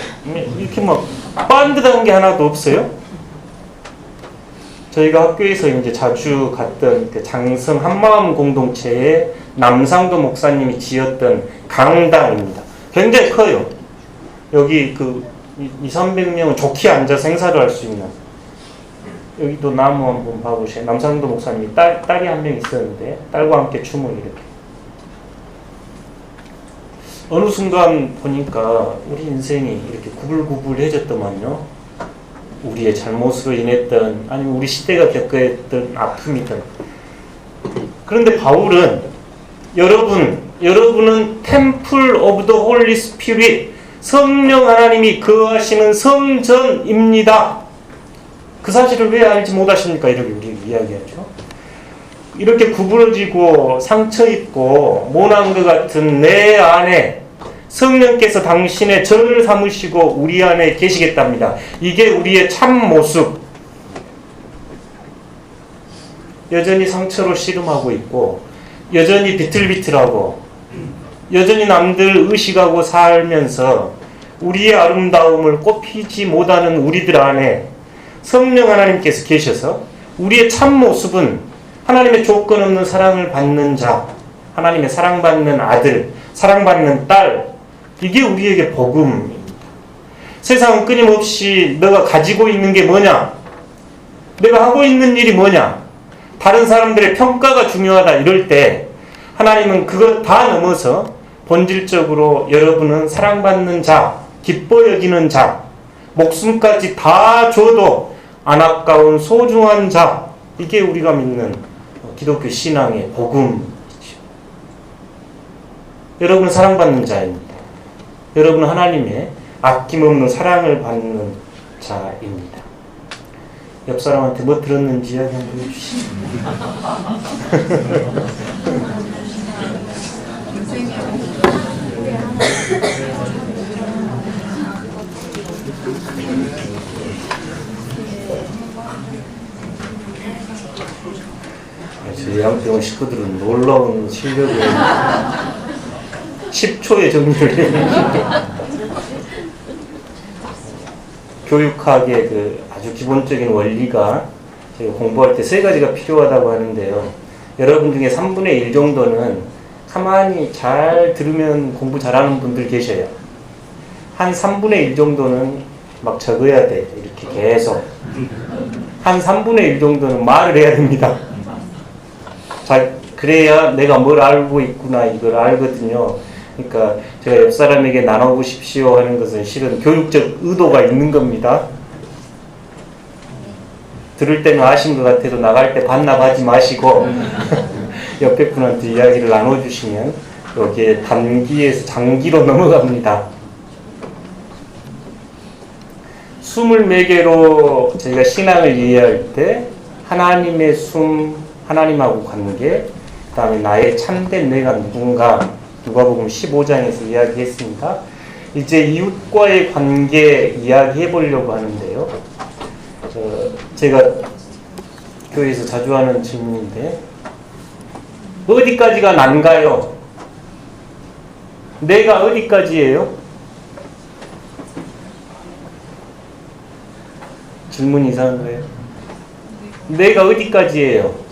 이렇게 막 반듯한 게 하나도 없어요. 저희가 학교에서 이제 자주 갔던 그 장성 한마음 공동체의 남상도 목사님이 지었던 강당입니다. 굉장히 커요. 여기 그 200~300명은 좋게 앉아서 행사를 할 수 있는. 여기도 나무 한번 봐보세요. 남상도 목사님이 딸이 한 명 있었는데 딸과 함께 춤을 이렇게. 어느 순간 보니까 우리 인생이 이렇게 구불구불해졌더만요. 우리의 잘못으로 인했던 아니면 우리 시대가 겪었던 아픔이든. 그런데 바울은 여러분은 템플 오브 더 홀리 스피릿, 성령 하나님이 거하시는 성전입니다. 그 사실을 왜 알지 못하십니까? 이렇게 우리 이야기하죠. 이렇게 구부러지고 상처 입고 모난 것 같은 내 안에 성령께서 당신의 전을 삼으시고 우리 안에 계시겠답니다. 이게 우리의 참 모습. 여전히 상처로 씨름하고 있고, 여전히 비틀비틀하고, 여전히 남들 의식하고 살면서 우리의 아름다움을 꼽히지 못하는 우리들 안에 성령 하나님께서 계셔서 우리의 참 모습은 하나님의 조건 없는 사랑을 받는 자, 하나님의 사랑받는 아들, 사랑받는 딸, 이게 우리에게 복음입니다. 세상은 끊임없이 너가 가지고 있는 게 뭐냐? 내가 하고 있는 일이 뭐냐? 다른 사람들의 평가가 중요하다 이럴 때 하나님은 그것 다 넘어서 본질적으로 여러분은 사랑받는 자, 기뻐 여기는 자, 목숨까지 다 줘도 안 아까운 소중한 자, 이게 우리가 믿는 기독교 신앙의 복음이죠. 여러분은 사랑받는 자입니다. 여러분은 하나님의 아낌없는 사랑을 받는 자입니다. 옆 사람한테 뭐 들었는지 이야기 한번 해주시죠. 저희 양평 식구들은 놀라운 실력을 10초에 정리를 해요. 교육학의 그 아주 기본적인 원리가 저희가 공부할 때 세 가지가 필요하다고 하는데요. 여러분 중에 3분의 1 정도는 가만히 잘 들으면 공부 잘하는 분들 계셔요. 한 3분의 1 정도는 막 적어야 돼. 이렇게 계속. 한 3분의 1 정도는 말을 해야 됩니다. 자, 그래야 내가 뭘 알고 있구나 이걸 알거든요. 그러니까 제가 옆 사람에게 나눠보십시오 하는 것은 실은 교육적 의도가 있는 겁니다. 들을 때는 아신 것 같아도 나갈 때 반납하지 마시고 옆에 분한테 이야기를 나눠주시면 여기에 단기에서 장기로 넘어갑니다. 숨을 매개로 저희가 신앙을 이해할 때 하나님의 숨, 하나님하고 관계, 그 다음에 나의 참된 내가 누군가, 누가복음 15장에서 이야기했습니다. 이제 이웃과의 관계 이야기해 보려고 하는데요. 제가 교회에서 자주 하는 질문인데 어디까지가 난가요? 내가 어디까지예요? 질문이 이상한 거예요. 내가 어디까지예요?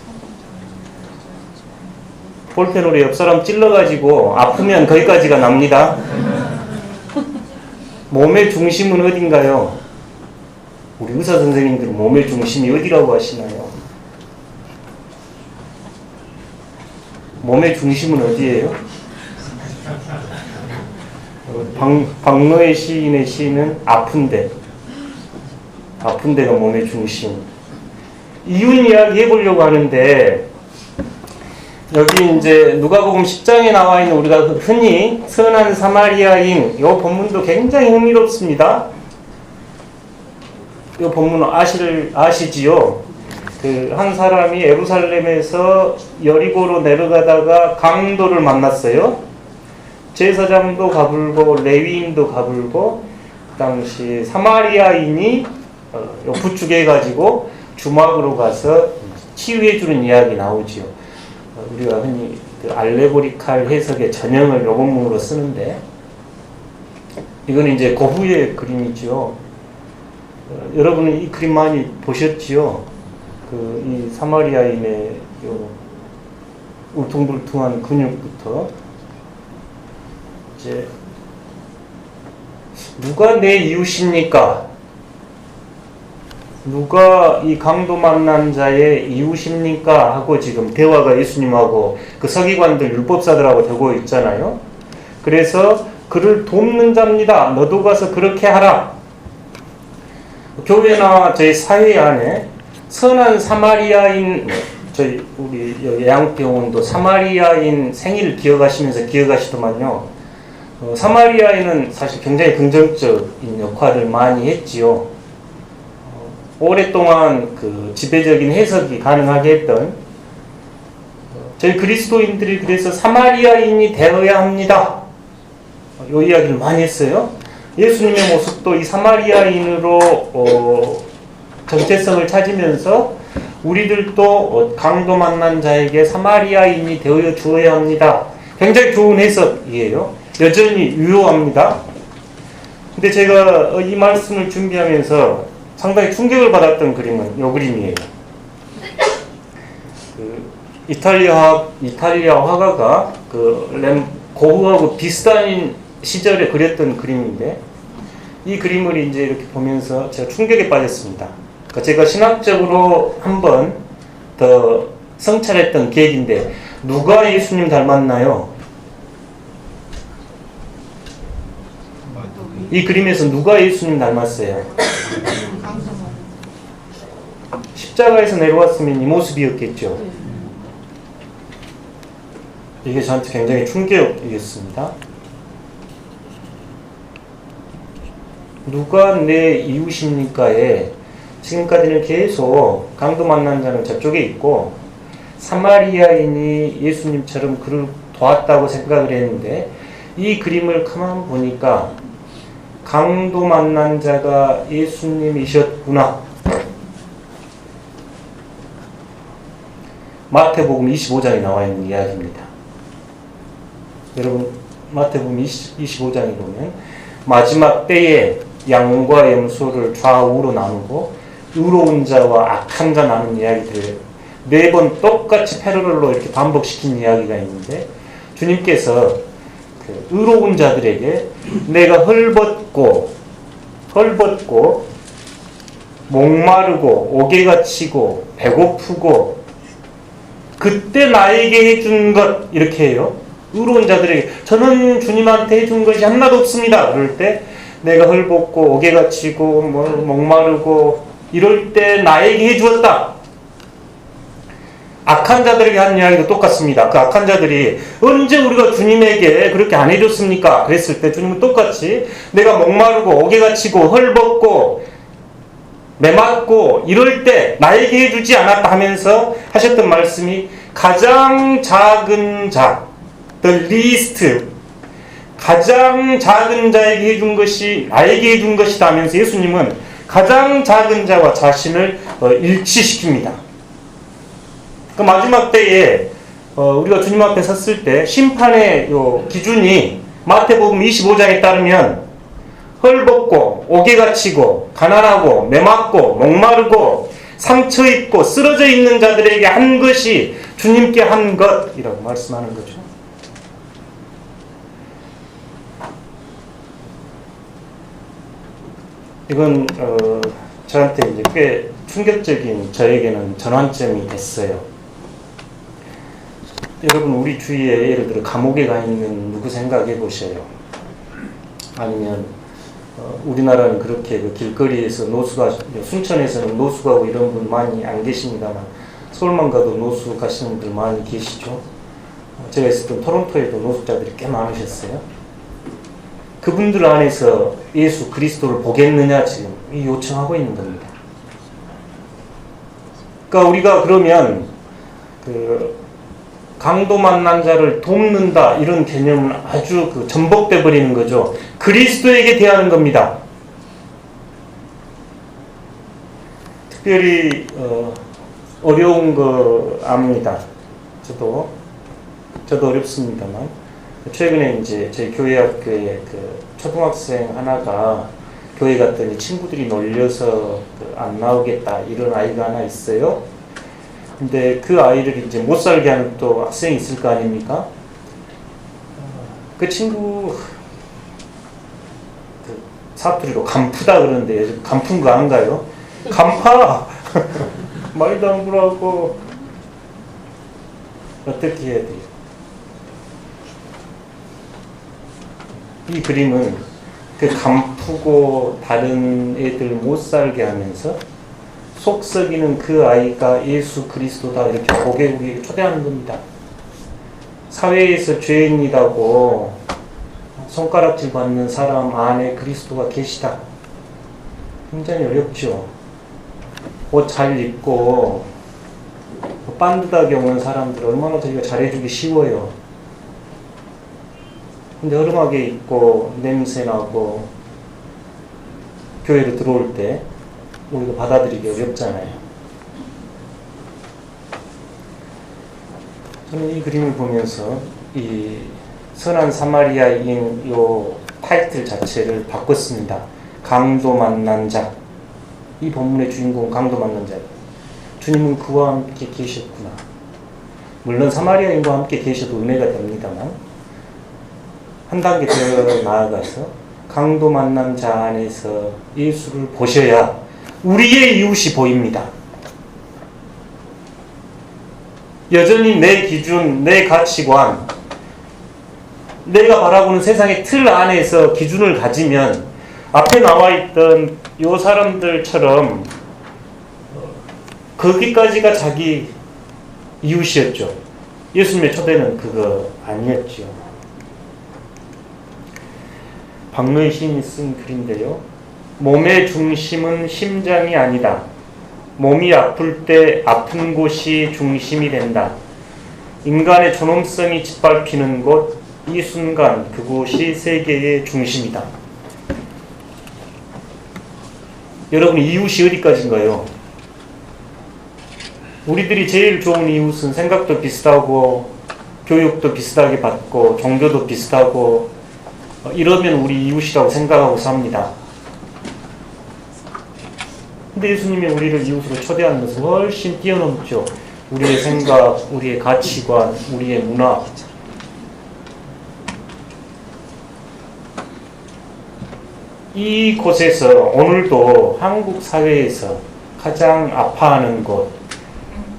볼펜으로 옆 사람 찔러가지고 아프면 거기까지가 납니다. 몸의 중심은 어딘가요? 우리 의사 선생님들은 몸의 중심이 어디라고 하시나요? 몸의 중심은 어디예요? 박노해 시인의 시는 아픈데, 아픈 데가 몸의 중심. 이웃 이야기 해보려고 하는데 여기 이제 누가복음 10장에 나와 있는 우리가 흔히 선한 사마리아인 이 본문도 굉장히 흥미롭습니다. 이 본문 아시지요? 그 한 사람이 예루살렘에서 여리고로 내려가다가 강도를 만났어요. 제사장도 가불고 레위인도 가불고 그 당시 사마리아인이 부축해가지고 주막으로 가서 치유해주는 이야기 나오지요. 우리가 흔히 그 알레고리칼 해석의 전형을 요 본문으로 쓰는데 이거는 이제 고흐의 그림이죠. 여러분은 이 그림 많이 보셨지요? 이 사마리아인의 요 울퉁불퉁한 근육부터 이제 누가 내 이웃입니까? 누가 이 강도 만난 자의 이웃입니까? 하고 지금 대화가 예수님하고 그 서기관들 율법사들하고 되고 있잖아요. 그래서 그를 돕는 자입니다. 너도 가서 그렇게 하라. 교회나 저희 사회 안에 선한 사마리아인, 저희 우리 예양병원도 사마리아인 생일을 기억하시면서 기억하시더만요. 사마리아인은 사실 굉장히 긍정적인 역할을 많이 했지요. 오랫동안 그 지배적인 해석이 가능하게 했던 저희 그리스도인들이 그래서 사마리아인이 되어야 합니다. 이 이야기를 많이 했어요. 예수님의 모습도 이 사마리아인으로 정체성을 찾으면서 우리들도 강도 만난 자에게 사마리아인이 되어 주어야 합니다. 굉장히 좋은 해석이에요. 여전히 유효합니다. 근데 제가 이 말씀을 준비하면서 상당히 충격을 받았던 그림은 이 그림이에요. 이탈리아 화가가 고흐하고 비슷한 시절에 그렸던 그림인데, 이 그림을 이제 이렇게 보면서 제가 충격에 빠졌습니다. 그러니까 제가 신학적으로 한 번 더 성찰했던 계획인데, 누가 예수님 닮았나요? 이 그림에서 누가 예수님 닮았어요? 십자가에서 내려왔으면 이 모습이었겠죠. 이게 저한테 굉장히 충격이었습니다. 누가 내 이웃입니까에 지금까지는 계속 강도 만난 자는 저쪽에 있고 사마리아인이 예수님처럼 그를 도왔다고 생각을 했는데, 이 그림을 가만 보니까 강도 만난 자가 예수님이셨구나. 마태복음 25장에 나와 있는 이야기입니다. 여러분, 마태복음 25장에 보면 마지막 때에 양과 염소를 좌우로 나누고 의로운 자와 악한 자 나눈 이야기들을 네 번 똑같이 패러럴로 이렇게 반복시킨 이야기가 있는데, 주님께서 그 의로운 자들에게 내가 헐벗고 목마르고 옥에가 치고 배고프고 그때 나에게 해준 것, 이렇게 해요. 의로운 자들에게 저는 주님한테 해준 것이 하나도 없습니다. 그럴 때 내가 헐벗고 옥에가 치고 목마르고 이럴 때 나에게 해주었다. 악한 자들에게 한 이야기도 똑같습니다. 그 악한 자들이 언제 우리가 주님에게 그렇게 안 해줬습니까? 그랬을 때 주님은 똑같이 내가 목마르고 옥에가 치고 헐벗고 메맞고 이럴 때 나에게 해주지 않았다 하면서 하셨던 말씀이 가장 작은 자, the least, 가장 작은 자에게 해준 것이 나에게 해준 것이다 하면서 예수님은 가장 작은 자와 자신을 일치시킵니다. 그 마지막 때에 우리가 주님 앞에 섰을 때 심판의 기준이 마태복음 25장에 따르면 헐벗고 옥에가 치고 가난하고 메맞고 목마르고 상처 입고 쓰러져 있는 자들에게 한 것이 주님께 한 것이라고 말씀하는 거죠. 이건 저한테 이제 꽤 충격적인, 저에게는 전환점이 됐어요. 여러분, 우리 주위에 예를 들어 감옥에 가 있는 누구 생각해 보셔요. 아니면 우리나라는 그렇게 그 길거리에서 노숙하, 순천에서는 노숙하고 이런 분 많이 안 계십니다만 서울만 가도 노숙 하시는 분들 많이 계시죠. 제가 있었던 토론토에도 노숙자들이 꽤 많으셨어요. 그분들 안에서 예수 그리스도를 보겠느냐 지금 요청하고 있는 겁니다. 그러니까 우리가 그러면 그 강도 만난 자를 돕는다 이런 개념은 아주 전복돼 버리는 거죠. 그리스도에게 대하는 겁니다. 특별히 어려운 거 압니다. 저도 어렵습니다만 최근에 이제 저희 교회 학교에 그 초등학생 하나가 교회 갔더니 친구들이 놀려서 안 나오겠다 이런 아이가 하나 있어요. 근데 그 아이를 이제 못 살게 하는 또 학생이 있을 거 아닙니까? 그 친구 그 사투리로 간푸다 그러는데 요즘 간푼 거 안 가요? 간파! 말도 안 그러고 어떻게 해야 돼요? 이 그림은 그 간푸고 다른 애들 못 살게 하면서 속 썩이는 그 아이가 예수 그리스도다 이렇게 고객에게 초대하는 겁니다. 사회에서 죄인이라고 손가락질 받는 사람 안에 그리스도가 계시다. 굉장히 어렵죠. 옷 잘 입고 반듯하게 오는 사람들 얼마나 저희가 잘해주기 쉬워요. 근데 허름하게 입고 냄새나고 교회로 들어올 때 우리가 받아들이기 어렵잖아요. 저는 이 그림을 보면서 이 선한 사마리아인 요 타이틀 자체를 바꿨습니다. 강도 만난 자. 이 본문의 주인공 강도 만난 자. 주님은 그와 함께 계셨구나. 물론 사마리아인과 함께 계셔도 은혜가 됩니다만 한 단계 더 나아가서 강도 만난 자 안에서 예수를 보셔야 우리의 이웃이 보입니다. 여전히 내 기준, 내 가치관, 내가 바라보는 세상의 틀 안에서 기준을 가지면 앞에 나와 있던 요 사람들처럼 거기까지가 자기 이웃이었죠. 예수님의 초대는 그거 아니었죠. 박노희 시인이 쓴 글인데요. 몸의 중심은 심장이 아니다. 몸이 아플 때 아픈 곳이 중심이 된다. 인간의 존엄성이 짓밟히는 곳, 이 순간 그곳이 세계의 중심이다. 여러분, 이웃이 어디까지인가요? 우리들이 제일 좋은 이웃은 생각도 비슷하고 교육도 비슷하게 받고 종교도 비슷하고 이러면 우리 이웃이라고 생각하고 삽니다. 근데 예수님이 우리를 이웃으로 초대하는 것은 훨씬 뛰어넘죠. 우리의 생각, 우리의 가치관, 우리의 문화. 이곳에서 오늘도 한국 사회에서 가장 아파하는 곳,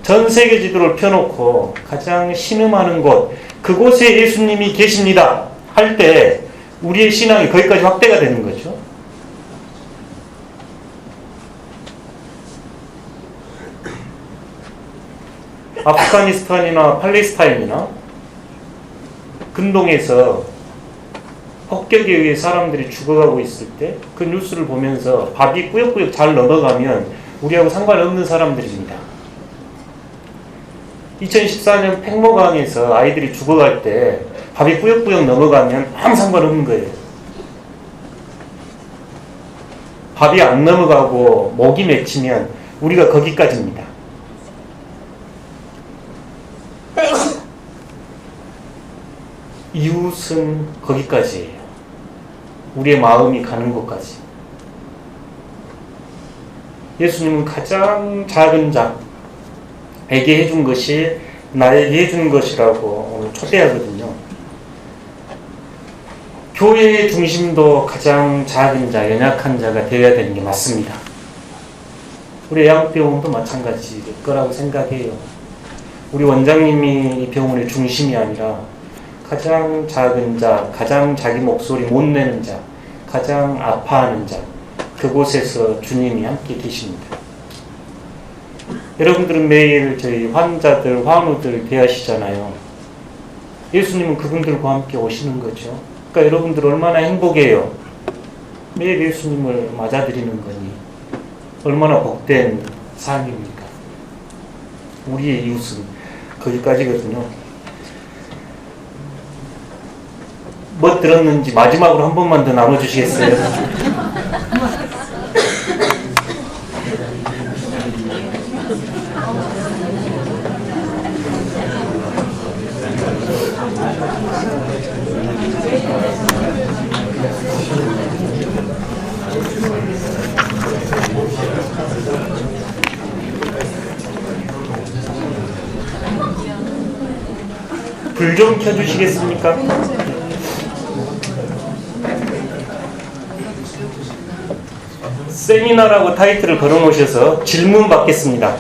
전 세계 지도를 펴놓고 가장 신음하는 곳, 그곳에 예수님이 계십니다 할 때 우리의 신앙이 거기까지 확대가 되는 거죠. 아프가니스탄이나 팔레스타인이나 근동에서 폭격에 의해 사람들이 죽어가고 있을 때 그 뉴스를 보면서 밥이 꾸역꾸역 잘 넘어가면 우리하고 상관없는 사람들입니다. 2014년 팽모강에서 아이들이 죽어갈 때 밥이 꾸역꾸역 넘어가면 아무 상관없는 거예요. 밥이 안 넘어가고 목이 맺히면 우리가 거기까지입니다. 이웃은 거기까지예요. 우리의 마음이 가는 곳까지. 예수님은 가장 작은 자에게 해준 것이 나에게 해준 것이라고 오늘 초대하거든요. 교회의 중심도 가장 작은 자, 연약한 자가 되어야 되는 게 맞습니다. 우리 애양병원도 마찬가지일 거라고 생각해요. 우리 원장님이 이 병원의 중심이 아니라 가장 작은 자, 가장 자기 목소리 못 내는 자, 가장 아파하는 자, 그곳에서 주님이 함께 계십니다. 여러분들은 매일 저희 환자들, 환우들 대하시잖아요. 예수님은 그분들과 함께 오시는 거죠. 그러니까 여러분들 얼마나 행복해요. 매일 예수님을 맞아들이는 거니 얼마나 복된 삶입니까? 우리의 이웃은 거기까지거든요. 뭐 들었는지 마지막으로 한 번만 더 나눠주시겠어요? 불 좀 켜주시겠습니까? 세미나라고 타이틀을 걸어놓으셔서 질문 받겠습니다.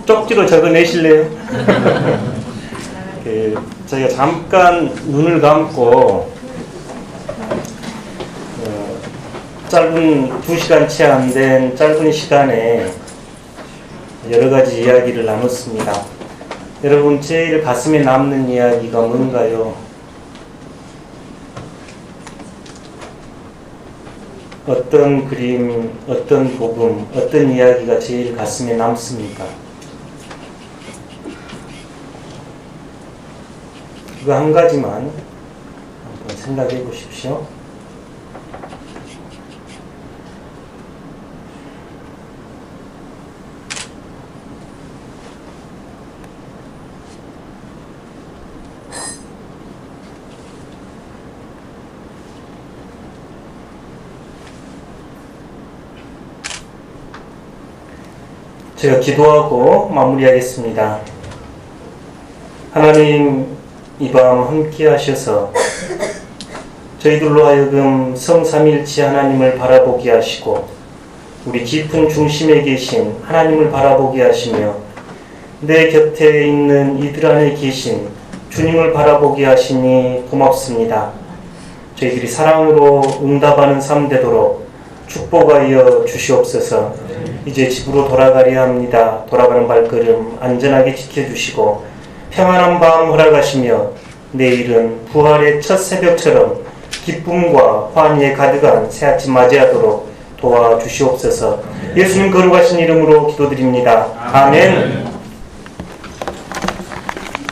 쪽지로 적어내실래요? 저희가 잠깐 눈을 감고 짧은 2시간 채 안 된 짧은 시간에 여러 가지 이야기를 나눴습니다. 여러분, 제일 가슴에 남는 이야기가 뭔가요? 어떤 그림, 어떤 복음, 어떤 이야기가 제일 가슴에 남습니까? 그거 한 가지만 한번 생각해 보십시오. 제가 기도하고 마무리하겠습니다. 하나님, 이 밤 함께 하셔서 저희들로 하여금 성삼일치 하나님을 바라보게 하시고 우리 깊은 중심에 계신 하나님을 바라보게 하시며 내 곁에 있는 이들 안에 계신 주님을 바라보게 하시니 고맙습니다. 저희들이 사랑으로 응답하는 삶 되도록 축복하여 주시옵소서. 이제 집으로 돌아가려 합니다. 돌아가는 발걸음 안전하게 지켜주시고 평안한 밤 허락하시며 내일은 부활의 첫 새벽처럼 기쁨과 환희에 가득한 새아침 맞이하도록 도와주시옵소서. 예수님 거룩하신 이름으로 기도드립니다. 아멘.